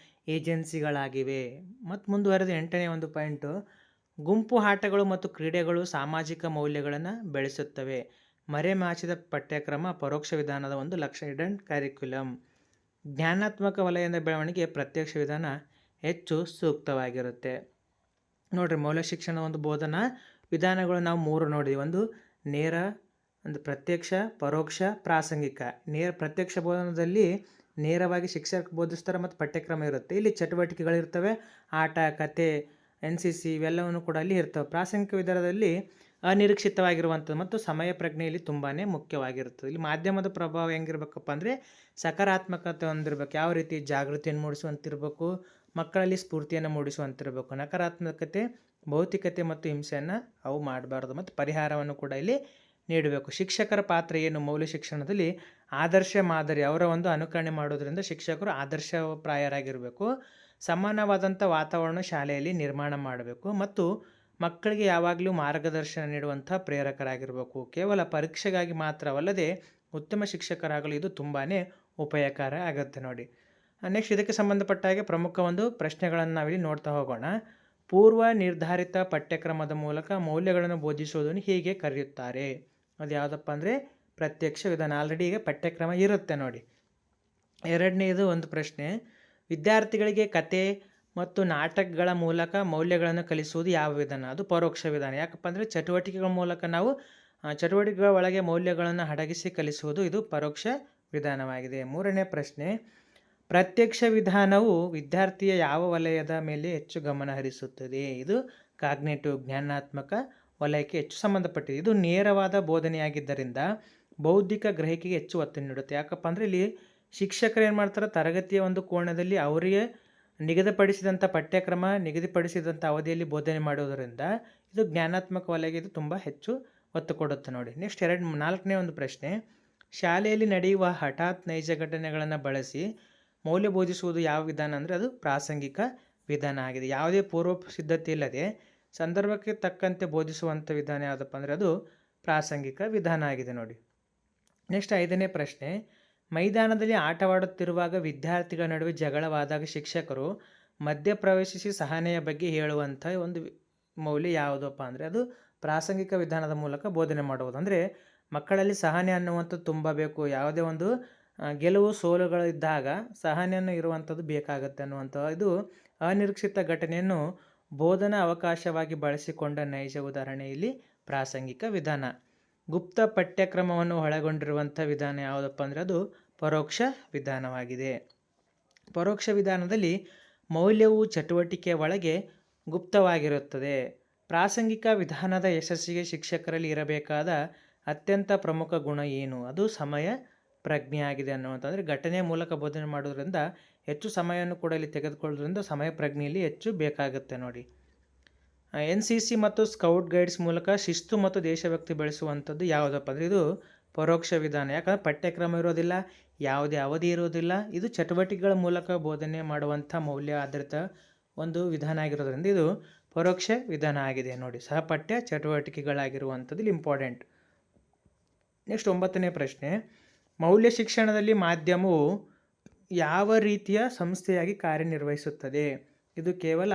ಏಜೆನ್ಸಿಗಳಾಗಿವೆ. ಮತ್ತು ಮುಂದುವರೆದ 8ನೇ ಒಂದು ಪಾಯಿಂಟು, ಗುಂಪು ಆಟಗಳು ಮತ್ತು ಕ್ರೀಡೆಗಳು ಸಾಮಾಜಿಕ ಮೌಲ್ಯಗಳನ್ನು ಬೆಳೆಸುತ್ತವೆ. ಮರೆಮಾಚಿದ ಪಠ್ಯಕ್ರಮ ಪರೋಕ್ಷ ವಿಧಾನದ ಒಂದು ಲಕ್ಷ್ಯ. Hidden curriculum. ಜ್ಞಾನಾತ್ಮಕ ವಲಯದ ಬೆಳವಣಿಗೆ ಪ್ರತ್ಯಕ್ಷ ವಿಧಾನ ಹೆಚ್ಚು ಸೂಕ್ತವಾಗಿರುತ್ತೆ. ನೋಡಿರಿ, ಮೌಲ್ಯ ಶಿಕ್ಷಣ ಒಂದು ಬೋಧನಾ ವಿಧಾನಗಳು ನಾವು 3 ನೋಡಿದ್ವಿ. ಒಂದು ನೇರ, ಒಂದು ಪ್ರತ್ಯಕ್ಷ, ಪರೋಕ್ಷ, ಪ್ರಾಸಂಗಿಕ. ಪ್ರತ್ಯಕ್ಷ ಬೋಧನದಲ್ಲಿ ನೇರವಾಗಿ ಶಿಕ್ಷಕರು ಬೋಧಿಸ್ತಾರೆ ಮತ್ತು ಪಠ್ಯಕ್ರಮ ಇರುತ್ತೆ. ಇಲ್ಲಿ ಚಟುವಟಿಕೆಗಳಿರ್ತವೆ, ಆಟ, ಕತೆ, NCC ಇವೆಲ್ಲವೂ ಕೂಡ ಅಲ್ಲಿ ಇರ್ತವೆ. ಪ್ರಾಸಂಗಿಕ ವಿಧಾನದಲ್ಲಿ ಅನಿರೀಕ್ಷಿತವಾಗಿರುವಂಥದ್ದು ಮತ್ತು ಸಮಯ ಪ್ರಜ್ಞೆಯಲ್ಲಿ ತುಂಬಾ ಮುಖ್ಯವಾಗಿರ್ತದೆ. ಇಲ್ಲಿ ಮಾಧ್ಯಮದ ಪ್ರಭಾವ ಹೆಂಗಿರ್ಬೇಕಪ್ಪ ಅಂದರೆ ಸಕಾರಾತ್ಮಕತೆ ಹೊಂದಿರಬೇಕು. ಯಾವ ರೀತಿ ಜಾಗೃತಿಯನ್ನು ಮೂಡಿಸುವಂತಿರಬೇಕು, ಮಕ್ಕಳಲ್ಲಿ ಸ್ಫೂರ್ತಿಯನ್ನು ಮೂಡಿಸುವಂತಿರಬೇಕು. ನಕಾರಾತ್ಮಕತೆ, ಭೌತಿಕತೆ ಮತ್ತು ಹಿಂಸೆಯನ್ನು ಅವು ಮಾಡಬಾರ್ದು. ಮತ್ತು ಪರಿಹಾರವನ್ನು ಕೂಡ ಇಲ್ಲಿ ನೀಡಬೇಕು. ಶಿಕ್ಷಕರ ಪಾತ್ರ ಏನು ಮೌಲ್ಯ ಶಿಕ್ಷಣದಲ್ಲಿ? ಆದರ್ಶ ಮಾದರಿ. ಅವರ ಒಂದು ಅನುಕರಣೆ ಮಾಡೋದ್ರಿಂದ ಶಿಕ್ಷಕರು ಆದರ್ಶಪ್ರಾಯರಾಗಿರಬೇಕು. ಸಮಾನವಾದಂಥ ವಾತಾವರಣ ಶಾಲೆಯಲ್ಲಿ ನಿರ್ಮಾಣ ಮಾಡಬೇಕು ಮತ್ತು ಮಕ್ಕಳಿಗೆ ಯಾವಾಗಲೂ ಮಾರ್ಗದರ್ಶನ ನೀಡುವಂಥ ಪ್ರೇರಕರಾಗಿರಬೇಕು. ಕೇವಲ ಪರೀಕ್ಷೆಗಾಗಿ ಮಾತ್ರವಲ್ಲದೆ ಉತ್ತಮ ಶಿಕ್ಷಕರಾಗಲು ಇದು ತುಂಬಾ ಉಪಯೋಗಕಾರ ಆಗುತ್ತೆ ನೋಡಿ. ನೆಕ್ಸ್ಟ್ ಇದಕ್ಕೆ ಸಂಬಂಧಪಟ್ಟ ಹಾಗೆ ಪ್ರಮುಖ ಒಂದು ಪ್ರಶ್ನೆಗಳನ್ನು ನಾವಿಲ್ಲಿ ನೋಡ್ತಾ ಹೋಗೋಣ. ಪೂರ್ವ ನಿರ್ಧಾರಿತ ಪಠ್ಯಕ್ರಮದ ಮೂಲಕ ಮೌಲ್ಯಗಳನ್ನು ಬೋಧಿಸುವುದನ್ನು ಹೀಗೆ ಕರೆಯುತ್ತಾರೆ. ಅದು ಯಾವುದಪ್ಪ ಅಂದರೆ ಪ್ರತ್ಯಕ್ಷ ವಿಧಾನ. ಆಲ್ರೆಡಿ ಈಗ ಪಠ್ಯಕ್ರಮ ಇರುತ್ತೆ ನೋಡಿ. ಎರಡನೇದು ಒಂದು ಪ್ರಶ್ನೆ, ವಿದ್ಯಾರ್ಥಿಗಳಿಗೆ ಕತೆ ಮತ್ತು ನಾಟಕಗಳ ಮೂಲಕ ಮೌಲ್ಯಗಳನ್ನು ಕಲಿಸುವುದು ಯಾವ ವಿಧಾನ? ಅದು ಪರೋಕ್ಷ ವಿಧಾನ. ಯಾಕಪ್ಪ ಅಂದರೆ ಚಟುವಟಿಕೆಗಳ ಮೂಲಕ ನಾವು ಚಟುವಟಿಕೆಗಳ ಒಳಗೆ ಮೌಲ್ಯಗಳನ್ನು ಅಡಗಿಸಿ ಕಲಿಸುವುದು ಇದು ಪರೋಕ್ಷ ವಿಧಾನವಾಗಿದೆ. ಮೂರನೇ ಪ್ರಶ್ನೆ, ಪ್ರತ್ಯಕ್ಷ ವಿಧಾನವು ವಿದ್ಯಾರ್ಥಿಯ ಯಾವ ವಲಯದ ಮೇಲೆ ಹೆಚ್ಚು ಗಮನ ಹರಿಸುತ್ತದೆ? ಇದು ಕಾಗ್ನೇಟಿವ್, ಜ್ಞಾನಾತ್ಮಕ ವಲಯಕ್ಕೆ ಹೆಚ್ಚು ಸಂಬಂಧಪಟ್ಟಿದೆ. ಇದು ನೇರವಾದ ಬೋಧನೆಯಾಗಿದ್ದರಿಂದ ಬೌದ್ಧಿಕ ಗ್ರಹಿಕೆಗೆ ಹೆಚ್ಚು ಒತ್ತು ನೀಡುತ್ತೆ. ಯಾಕಪ್ಪ ಅಂದರೆ ಇಲ್ಲಿ ಶಿಕ್ಷಕರು ಏನು ಮಾಡ್ತಾರೆ, ತರಗತಿಯ ಒಂದು ಕೋಣದಲ್ಲಿ ಅವರಿಗೆ ನಿಗದಿಪಡಿಸಿದಂಥ ಪಠ್ಯಕ್ರಮ, ನಿಗದಿಪಡಿಸಿದಂಥ ಅವಧಿಯಲ್ಲಿ ಬೋಧನೆ ಮಾಡೋದರಿಂದ ಇದು ಜ್ಞಾನಾತ್ಮಕ ವಲಯಕ್ಕೆ ಇದು ತುಂಬ ಹೆಚ್ಚು ಒತ್ತು ಕೊಡುತ್ತೆ ನೋಡಿ. ನೆಕ್ಸ್ಟ್ 4ನೇ ಒಂದು ಪ್ರಶ್ನೆ, ಶಾಲೆಯಲ್ಲಿ ನಡೆಯುವ ಹಠಾತ್ ನೈಜ ಘಟನೆಗಳನ್ನು ಬಳಸಿ ಮೌಲ್ಯ ಬೋಧಿಸುವುದು ಯಾವ ವಿಧಾನ ಅಂದರೆ ಅದು ಪ್ರಾಸಂಗಿಕ ವಿಧಾನ ಆಗಿದೆ. ಯಾವುದೇ ಪೂರ್ವ ಸಿದ್ಧತೆ ಇಲ್ಲದೆ ಸಂದರ್ಭಕ್ಕೆ ತಕ್ಕಂತೆ ಬೋಧಿಸುವಂಥ ವಿಧಾನ ಯಾವುದಪ್ಪ ಅಂದರೆ ಅದು ಪ್ರಾಸಂಗಿಕ ವಿಧಾನ ಆಗಿದೆ ನೋಡಿ. ನೆಕ್ಸ್ಟ್ 5ನೇ ಪ್ರಶ್ನೆ, ಮೈದಾನದಲ್ಲಿ ಆಟವಾಡುತ್ತಿರುವಾಗ ವಿದ್ಯಾರ್ಥಿಗಳ ನಡುವೆ ಜಗಳವಾದಾಗ ಶಿಕ್ಷಕರು ಮಧ್ಯಪ್ರವೇಶಿಸಿ ಸಹನೆಯ ಬಗ್ಗೆ ಹೇಳುವಂಥ ಒಂದು ಮೌಲ್ಯ ಯಾವುದಪ್ಪ ಅಂದರೆ ಅದು ಪ್ರಾಸಂಗಿಕ ವಿಧಾನದ ಮೂಲಕ ಬೋಧನೆ ಮಾಡುವುದು. ಅಂದರೆ ಮಕ್ಕಳಲ್ಲಿ ಸಹನೆ ಅನ್ನುವಂಥದ್ದು ತುಂಬ ಬೇಕು. ಯಾವುದೇ ಒಂದು ಗೆಲುವು ಸೋಲುಗಳಿದ್ದಾಗ ಸಹನೆಯನ್ನು ಇರುವಂಥದ್ದು ಬೇಕಾಗುತ್ತೆ ಅನ್ನುವಂಥ ಇದು ಅನಿರೀಕ್ಷಿತ ಘಟನೆಯನ್ನು ಬೋಧನಾ ಅವಕಾಶವಾಗಿ ಬಳಸಿಕೊಂಡ ನೈಜ ಉದಾಹರಣೆ ಇಲ್ಲಿ ಪ್ರಾಸಂಗಿಕ ವಿಧಾನ. ಗುಪ್ತ ಪಠ್ಯಕ್ರಮವನ್ನು ಒಳಗೊಂಡಿರುವಂಥ ವಿಧಾನ ಯಾವುದಪ್ಪ ಅಂದರೆ ಅದು ಪರೋಕ್ಷ ವಿಧಾನವಾಗಿದೆ. ಪರೋಕ್ಷ ವಿಧಾನದಲ್ಲಿ ಮೌಲ್ಯವು ಚಟುವಟಿಕೆಯ ಒಳಗೆ ಗುಪ್ತವಾಗಿರುತ್ತದೆ. ಪ್ರಾಸಂಗಿಕ ವಿಧಾನದ ಯಶಸ್ಸಿಗೆ ಶಿಕ್ಷಕರಲ್ಲಿ ಇರಬೇಕಾದ ಅತ್ಯಂತ ಪ್ರಮುಖ ಗುಣ ಏನು? ಅದು ಸಮಯ ಪ್ರಜ್ಞೆ ಆಗಿದೆ ಅನ್ನುವಂಥದ್ದು. ಘಟನೆಯ ಮೂಲಕ ಬೋಧನೆ ಮಾಡೋದ್ರಿಂದ ಹೆಚ್ಚು ಸಮಯವನ್ನು ಕೂಡ ಇಲ್ಲಿ ತೆಗೆದುಕೊಳ್ಳೋದ್ರಿಂದ ಸಮಯ ಪ್ರಜ್ಞೆಯಲ್ಲಿ ಹೆಚ್ಚು ಬೇಕಾಗುತ್ತೆ ನೋಡಿ. NCC ಮತ್ತು ಸ್ಕೌಟ್ ಗೈಡ್ಸ್ ಮೂಲಕ ಶಿಸ್ತು ಮತ್ತು ದೇಶಭಕ್ತಿ ಬೆಳೆಸುವಂಥದ್ದು ಯಾವುದಪ್ಪ ಅಂದರೆ ಇದು ಪರೋಕ್ಷ ವಿಧಾನ. ಯಾಕಂದರೆ ಪಠ್ಯಕ್ರಮ ಇರೋದಿಲ್ಲ, ಯಾವುದೇ ಅವಧಿ ಇರೋದಿಲ್ಲ, ಇದು ಚಟುವಟಿಕೆಗಳ ಮೂಲಕ ಬೋಧನೆ ಮಾಡುವಂಥ ಮೌಲ್ಯ ಆಧಾರಿತ ಒಂದು ವಿಧಾನ ಆಗಿರೋದ್ರಿಂದ ಇದು ಪರೋಕ್ಷ ವಿಧಾನ ಆಗಿದೆ ನೋಡಿ. ಸಹಪಠ್ಯ ಚಟುವಟಿಕೆಗಳಾಗಿರುವಂಥದ್ದು ಇಲ್ಲಿ ಇಂಪಾರ್ಟೆಂಟ್. ನೆಕ್ಸ್ಟ್ 9ನೇ ಪ್ರಶ್ನೆ, ಮೌಲ್ಯ ಶಿಕ್ಷಣದಲ್ಲಿ ಮಾಧ್ಯಮವು ಯಾವ ರೀತಿಯ ಸಂಸ್ಥೆಯಾಗಿ ಕಾರ್ಯನಿರ್ವಹಿಸುತ್ತದೆ? ಇದು ಕೇವಲ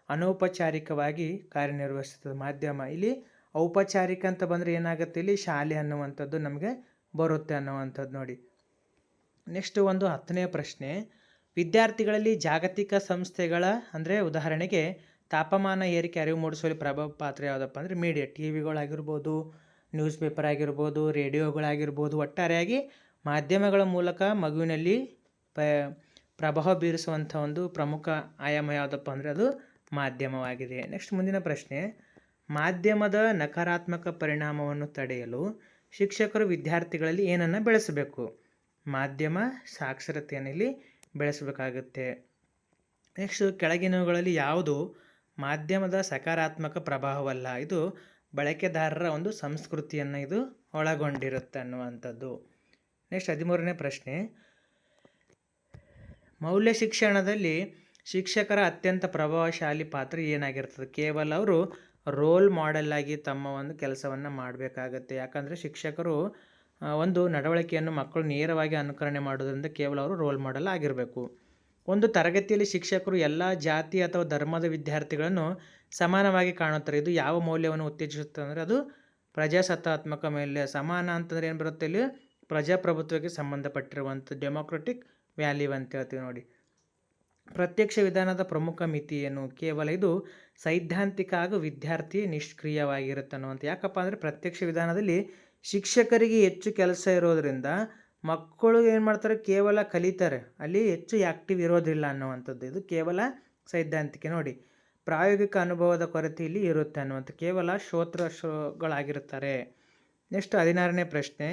ಅನೌಪಚಾರಿಕವಾಗಿ ಕಾರ್ಯನಿರ್ವಹಿಸುತ್ತದೆ ಮಾಧ್ಯಮ. ಇಲ್ಲಿ ಔಪಚಾರಿಕ ಅಂತ ಬಂದರೆ ಏನಾಗುತ್ತೆ, ಇಲ್ಲಿ ಶಾಲೆ ಅನ್ನುವಂಥದ್ದು ನಮಗೆ ಬರುತ್ತೆ ಅನ್ನುವಂಥದ್ದು ನೋಡಿ. ನೆಕ್ಸ್ಟ್ 10ನೇ ಪ್ರಶ್ನೆ, ವಿದ್ಯಾರ್ಥಿಗಳಲ್ಲಿ ಜಾಗತಿಕ ಸಂಸ್ಥೆಗಳ ಅಂದರೆ ಉದಾಹರಣೆಗೆ ತಾಪಮಾನ ಏರಿಕೆ ಅರಿವು ಮೂಡಿಸುವಲ್ಲಿ ಪ್ರಭಾವ ಪಾತ್ರ ಯಾವುದಪ್ಪ ಅಂದರೆ ಮೀಡಿಯಾ, TVಗಳಾಗಿರ್ಬೋದು, ನ್ಯೂಸ್ ಪೇಪರ್ ಆಗಿರ್ಬೋದು, ರೇಡಿಯೋಗಳಾಗಿರ್ಬೋದು, ಒಟ್ಟಾರೆಯಾಗಿ ಮಾಧ್ಯಮಗಳ ಮೂಲಕ ಮಗುವಿನಲ್ಲಿ ಪ್ರಭಾವ ಬೀರಿಸುವಂಥ ಒಂದು ಪ್ರಮುಖ ಆಯಾಮ ಯಾವುದಪ್ಪ ಅಂದರೆ ಅದು ಮಾಧ್ಯಮವಾಗಿದೆ. ನೆಕ್ಸ್ಟ್ ಮುಂದಿನ ಪ್ರಶ್ನೆ, ಮಾಧ್ಯಮದ ನಕಾರಾತ್ಮಕ ಪರಿಣಾಮವನ್ನು ತಡೆಯಲು ಶಿಕ್ಷಕರು ವಿದ್ಯಾರ್ಥಿಗಳಲ್ಲಿ ಏನನ್ನು ಬೆಳೆಸಬೇಕು? ಮಾಧ್ಯಮ ಸಾಕ್ಷರತೆಯನ್ನು ಇಲ್ಲಿ ಬೆಳೆಸಬೇಕಾಗುತ್ತೆ. ನೆಕ್ಸ್ಟ್ ಕೆಳಗಿನವುಗಳಲ್ಲಿ ಯಾವುದು ಮಾಧ್ಯಮದ ಸಕಾರಾತ್ಮಕ ಪ್ರಭಾವವಲ್ಲ? ಇದು ಬಳಕೆದಾರರ ಒಂದು ಸಂಸ್ಕೃತಿಯನ್ನು ಇದು ಒಳಗೊಂಡಿರುತ್ತೆ ಅನ್ನುವಂಥದ್ದು. ನೆಕ್ಸ್ಟ್ 13ನೇ ಪ್ರಶ್ನೆ, ಮೌಲ್ಯ ಶಿಕ್ಷಣದಲ್ಲಿ ಶಿಕ್ಷಕರ ಅತ್ಯಂತ ಪ್ರಭಾವಶಾಲಿ ಪಾತ್ರ ಏನಾಗಿರ್ತದೆ? ಕೇವಲ ಅವರು ರೋಲ್ ಮಾಡೆಲ್ ಆಗಿ ತಮ್ಮ ಒಂದು ಕೆಲಸವನ್ನು ಮಾಡಬೇಕಾಗತ್ತೆ. ಯಾಕಂದರೆ ಶಿಕ್ಷಕರು ಒಂದು ನಡವಳಿಕೆಯನ್ನು ಮಕ್ಕಳು ನೇರವಾಗಿ ಅನುಕರಣೆ ಮಾಡೋದ್ರಿಂದ ಕೇವಲ ಅವರು ರೋಲ್ ಮಾಡೆಲ್ ಆಗಿರಬೇಕು. ಒಂದು ತರಗತಿಯಲ್ಲಿ ಶಿಕ್ಷಕರು ಎಲ್ಲ ಜಾತಿ ಅಥವಾ ಧರ್ಮದ ವಿದ್ಯಾರ್ಥಿಗಳನ್ನು ಸಮಾನವಾಗಿ ಕಾಣುತ್ತಾರೆ. ಇದು ಯಾವ ಮೌಲ್ಯವನ್ನು ಉತ್ತೇಜಿಸುತ್ತೆ ಅಂದರೆ ಅದು ಪ್ರಜಾಸತ್ತಾತ್ಮಕ ಮೌಲ್ಯ. ಸಮಾನ ಅಂತಂದರೆ ಏನು ಬರುತ್ತೆ, ಇಲ್ಲಿ ಪ್ರಜಾಪ್ರಭುತ್ವಕ್ಕೆ ಸಂಬಂಧಪಟ್ಟಿರುವಂಥ ಡೆಮೋಕ್ರೆಟಿಕ್ ವ್ಯಾಲ್ಯೂ ಅಂತ ಹೇಳ್ತೀವಿ ನೋಡಿ. ಪ್ರತ್ಯಕ್ಷ ವಿಧಾನದ ಪ್ರಮುಖ ಮಿತಿ ಏನು? ಕೇವಲ ಇದು ಸೈದ್ಧಾಂತಿಕ ಹಾಗೂ ವಿದ್ಯಾರ್ಥಿ ನಿಷ್ಕ್ರಿಯವಾಗಿರುತ್ತೆ ಅನ್ನುವಂಥ. ಯಾಕಪ್ಪ ಅಂದರೆ ಪ್ರತ್ಯಕ್ಷ ವಿಧಾನದಲ್ಲಿ ಶಿಕ್ಷಕರಿಗೆ ಹೆಚ್ಚು ಕೆಲಸ ಇರೋದರಿಂದ ಮಕ್ಕಳು ಏನು ಮಾಡ್ತಾರೆ, ಕೇವಲ ಕಲಿತಾರೆ, ಅಲ್ಲಿ ಹೆಚ್ಚು ಆ್ಯಕ್ಟಿವ್ ಇರೋದಿಲ್ಲ ಅನ್ನುವಂಥದ್ದು. ಇದು ಕೇವಲ ಸೈದ್ಧಾಂತಿಕ ನೋಡಿ. ಪ್ರಾಯೋಗಿಕ ಅನುಭವದ ಕೊರತೆ ಇಲ್ಲಿ ಇರುತ್ತೆ ಅನ್ನುವಂಥ, ಕೇವಲ ಶ್ರೋಗಳಾಗಿರುತ್ತಾರೆ. ನೆಕ್ಸ್ಟ್ 16ನೇ ಪ್ರಶ್ನೆ,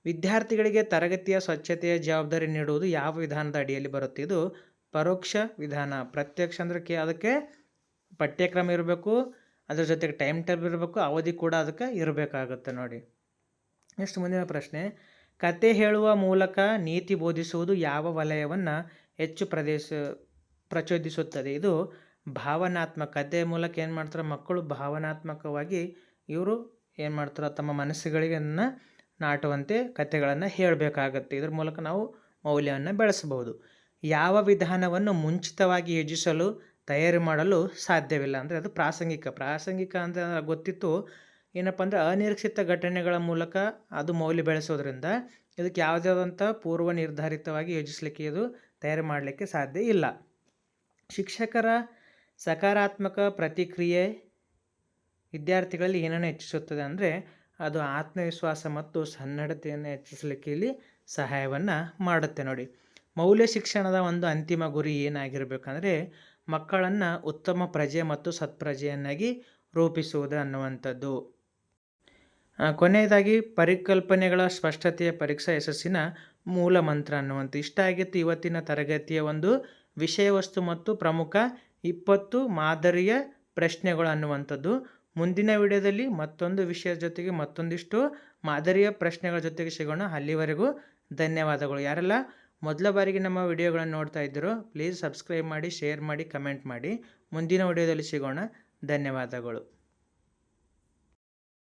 ವಿದ್ಯಾರ್ಥಿಗಳಿಗೆ ತರಗತಿಯ ಸ್ವಚ್ಛತೆಯ ಜವಾಬ್ದಾರಿ ನೀಡುವುದು ಯಾವ ವಿಧಾನದ ಅಡಿಯಲ್ಲಿ ಬರುತ್ತೆ? ಇದು ಪರೋಕ್ಷ ವಿಧಾನ. ಪ್ರತ್ಯಕ್ಷ ಅಂದರೆ ಅದಕ್ಕೆ ಪಠ್ಯಕ್ರಮ ಇರಬೇಕು, ಅದ್ರ ಜೊತೆಗೆ ಟೈಮ್ ಟೇಬಲ್ ಇರಬೇಕು, ಅವಧಿ ಕೂಡ ಅದಕ್ಕೆ ಇರಬೇಕಾಗುತ್ತೆ ನೋಡಿ. ನೆಕ್ಸ್ಟ್ ಮುಂದಿನ ಪ್ರಶ್ನೆ, ಕತೆ ಹೇಳುವ ಮೂಲಕ ನೀತಿ ಬೋಧಿಸುವುದು ಯಾವ ವಲಯವನ್ನು ಹೆಚ್ಚು ಪ್ರಚೋದಿಸುತ್ತದೆ? ಇದು ಭಾವನಾತ್ಮಕ. ಕಥೆಯ ಮೂಲಕ ಏನು ಮಾಡ್ತಾರೆ ಮಕ್ಕಳು, ಭಾವನಾತ್ಮಕವಾಗಿ ಇವರು ಏನು ಮಾಡ್ತಾರೆ, ತಮ್ಮ ಮನಸ್ಸುಗಳಿಗೆ ನಾಟುವಂತೆ ಕಥೆಗಳನ್ನು ಹೇಳಬೇಕಾಗತ್ತೆ. ಇದ್ರ ಮೂಲಕ ನಾವು ಮೌಲ್ಯವನ್ನು ಬೆಳೆಸಬಹುದು. ಯಾವ ವಿಧಾನವನ್ನು ಮುಂಚಿತವಾಗಿ ಯೋಜಿಸಲು ತಯಾರಿ ಮಾಡಲು ಸಾಧ್ಯವಿಲ್ಲ ಅಂದರೆ ಅದು ಪ್ರಾಸಂಗಿಕ ಅಂತ ಗೊತ್ತಿತ್ತು. ಏನಪ್ಪ ಅಂದರೆ ಅನಿರೀಕ್ಷಿತ ಘಟನೆಗಳ ಮೂಲಕ ಅದು ಮೌಲ್ಯ ಬೆಳೆಸೋದ್ರಿಂದ ಇದಕ್ಕೆ ಯಾವುದಾದಂಥ ಪೂರ್ವ ನಿರ್ಧಾರಿತವಾಗಿ ಯೋಜಿಸಲಿಕ್ಕೆ ಇದು ತಯಾರಿ ಮಾಡಲಿಕ್ಕೆ ಸಾಧ್ಯ ಇಲ್ಲ. ಶಿಕ್ಷಕರ ಸಕಾರಾತ್ಮಕ ಪ್ರತಿಕ್ರಿಯೆ ವಿದ್ಯಾರ್ಥಿಗಳಲ್ಲಿ ಏನನ್ನು ಹೆಚ್ಚಿಸುತ್ತದೆ ಅಂದರೆ ಅದು ಆತ್ಮವಿಶ್ವಾಸ ಮತ್ತು ಸನ್ನಡತೆಯನ್ನು ಹೆಚ್ಚಿಸಲಿಕ್ಕೆ ಇಲ್ಲಿ ಸಹಾಯವನ್ನು ಮಾಡುತ್ತೆ ನೋಡಿ. ಮೌಲ್ಯ ಶಿಕ್ಷಣದ ಒಂದು ಅಂತಿಮ ಗುರಿ ಏನಾಗಿರಬೇಕಂದ್ರೆ ಮಕ್ಕಳನ್ನು ಉತ್ತಮ ಪ್ರಜೆ ಮತ್ತು ಸತ್ಪ್ರಜೆಯನ್ನಾಗಿ ರೂಪಿಸುವುದು ಅನ್ನುವಂಥದ್ದು. ಕೊನೆಯದಾಗಿ ಪರಿಕಲ್ಪನೆಗಳ ಸ್ಪಷ್ಟತೆಯ ಪರೀಕ್ಷಾ ಯಶಸ್ಸಿನ ಮೂಲ ಮಂತ್ರ ಅನ್ನುವಂಥ. ಇಷ್ಟ ಆಗಿತ್ತು ಇವತ್ತಿನ ತರಗತಿಯ ಒಂದು ವಿಷಯ ವಸ್ತು ಮತ್ತು ಪ್ರಮುಖ 20 ಮಾದರಿಯ ಪ್ರಶ್ನೆಗಳು ಅನ್ನುವಂಥದ್ದು. ಮುಂದಿನ ವಿಡಿಯೋದಲ್ಲಿ ಮತ್ತೊಂದು ವಿಷಯದ ಜೊತೆಗೆ ಮತ್ತೊಂದಿಷ್ಟು ಮಾದರಿಯ ಪ್ರಶ್ನೆಗಳ ಜೊತೆಗೆ ಸಿಗೋಣ. ಅಲ್ಲಿವರೆಗೂ ಧನ್ಯವಾದಗಳು. ಯಾರೆಲ್ಲ ಮೊದಲ ಬಾರಿಗೆ ನಮ್ಮ ವಿಡಿಯೋಗಳನ್ನು ನೋಡ್ತಾ ಇದ್ದೀರೋ ಪ್ಲೀಸ್ ಸಬ್ಸ್ಕ್ರೈಬ್ ಮಾಡಿ, ಶೇರ್ ಮಾಡಿ, ಕಮೆಂಟ್ ಮಾಡಿ. ಮುಂದಿನ ವಿಡಿಯೋದಲ್ಲಿ ಸಿಗೋಣ. ಧನ್ಯವಾದಗಳು.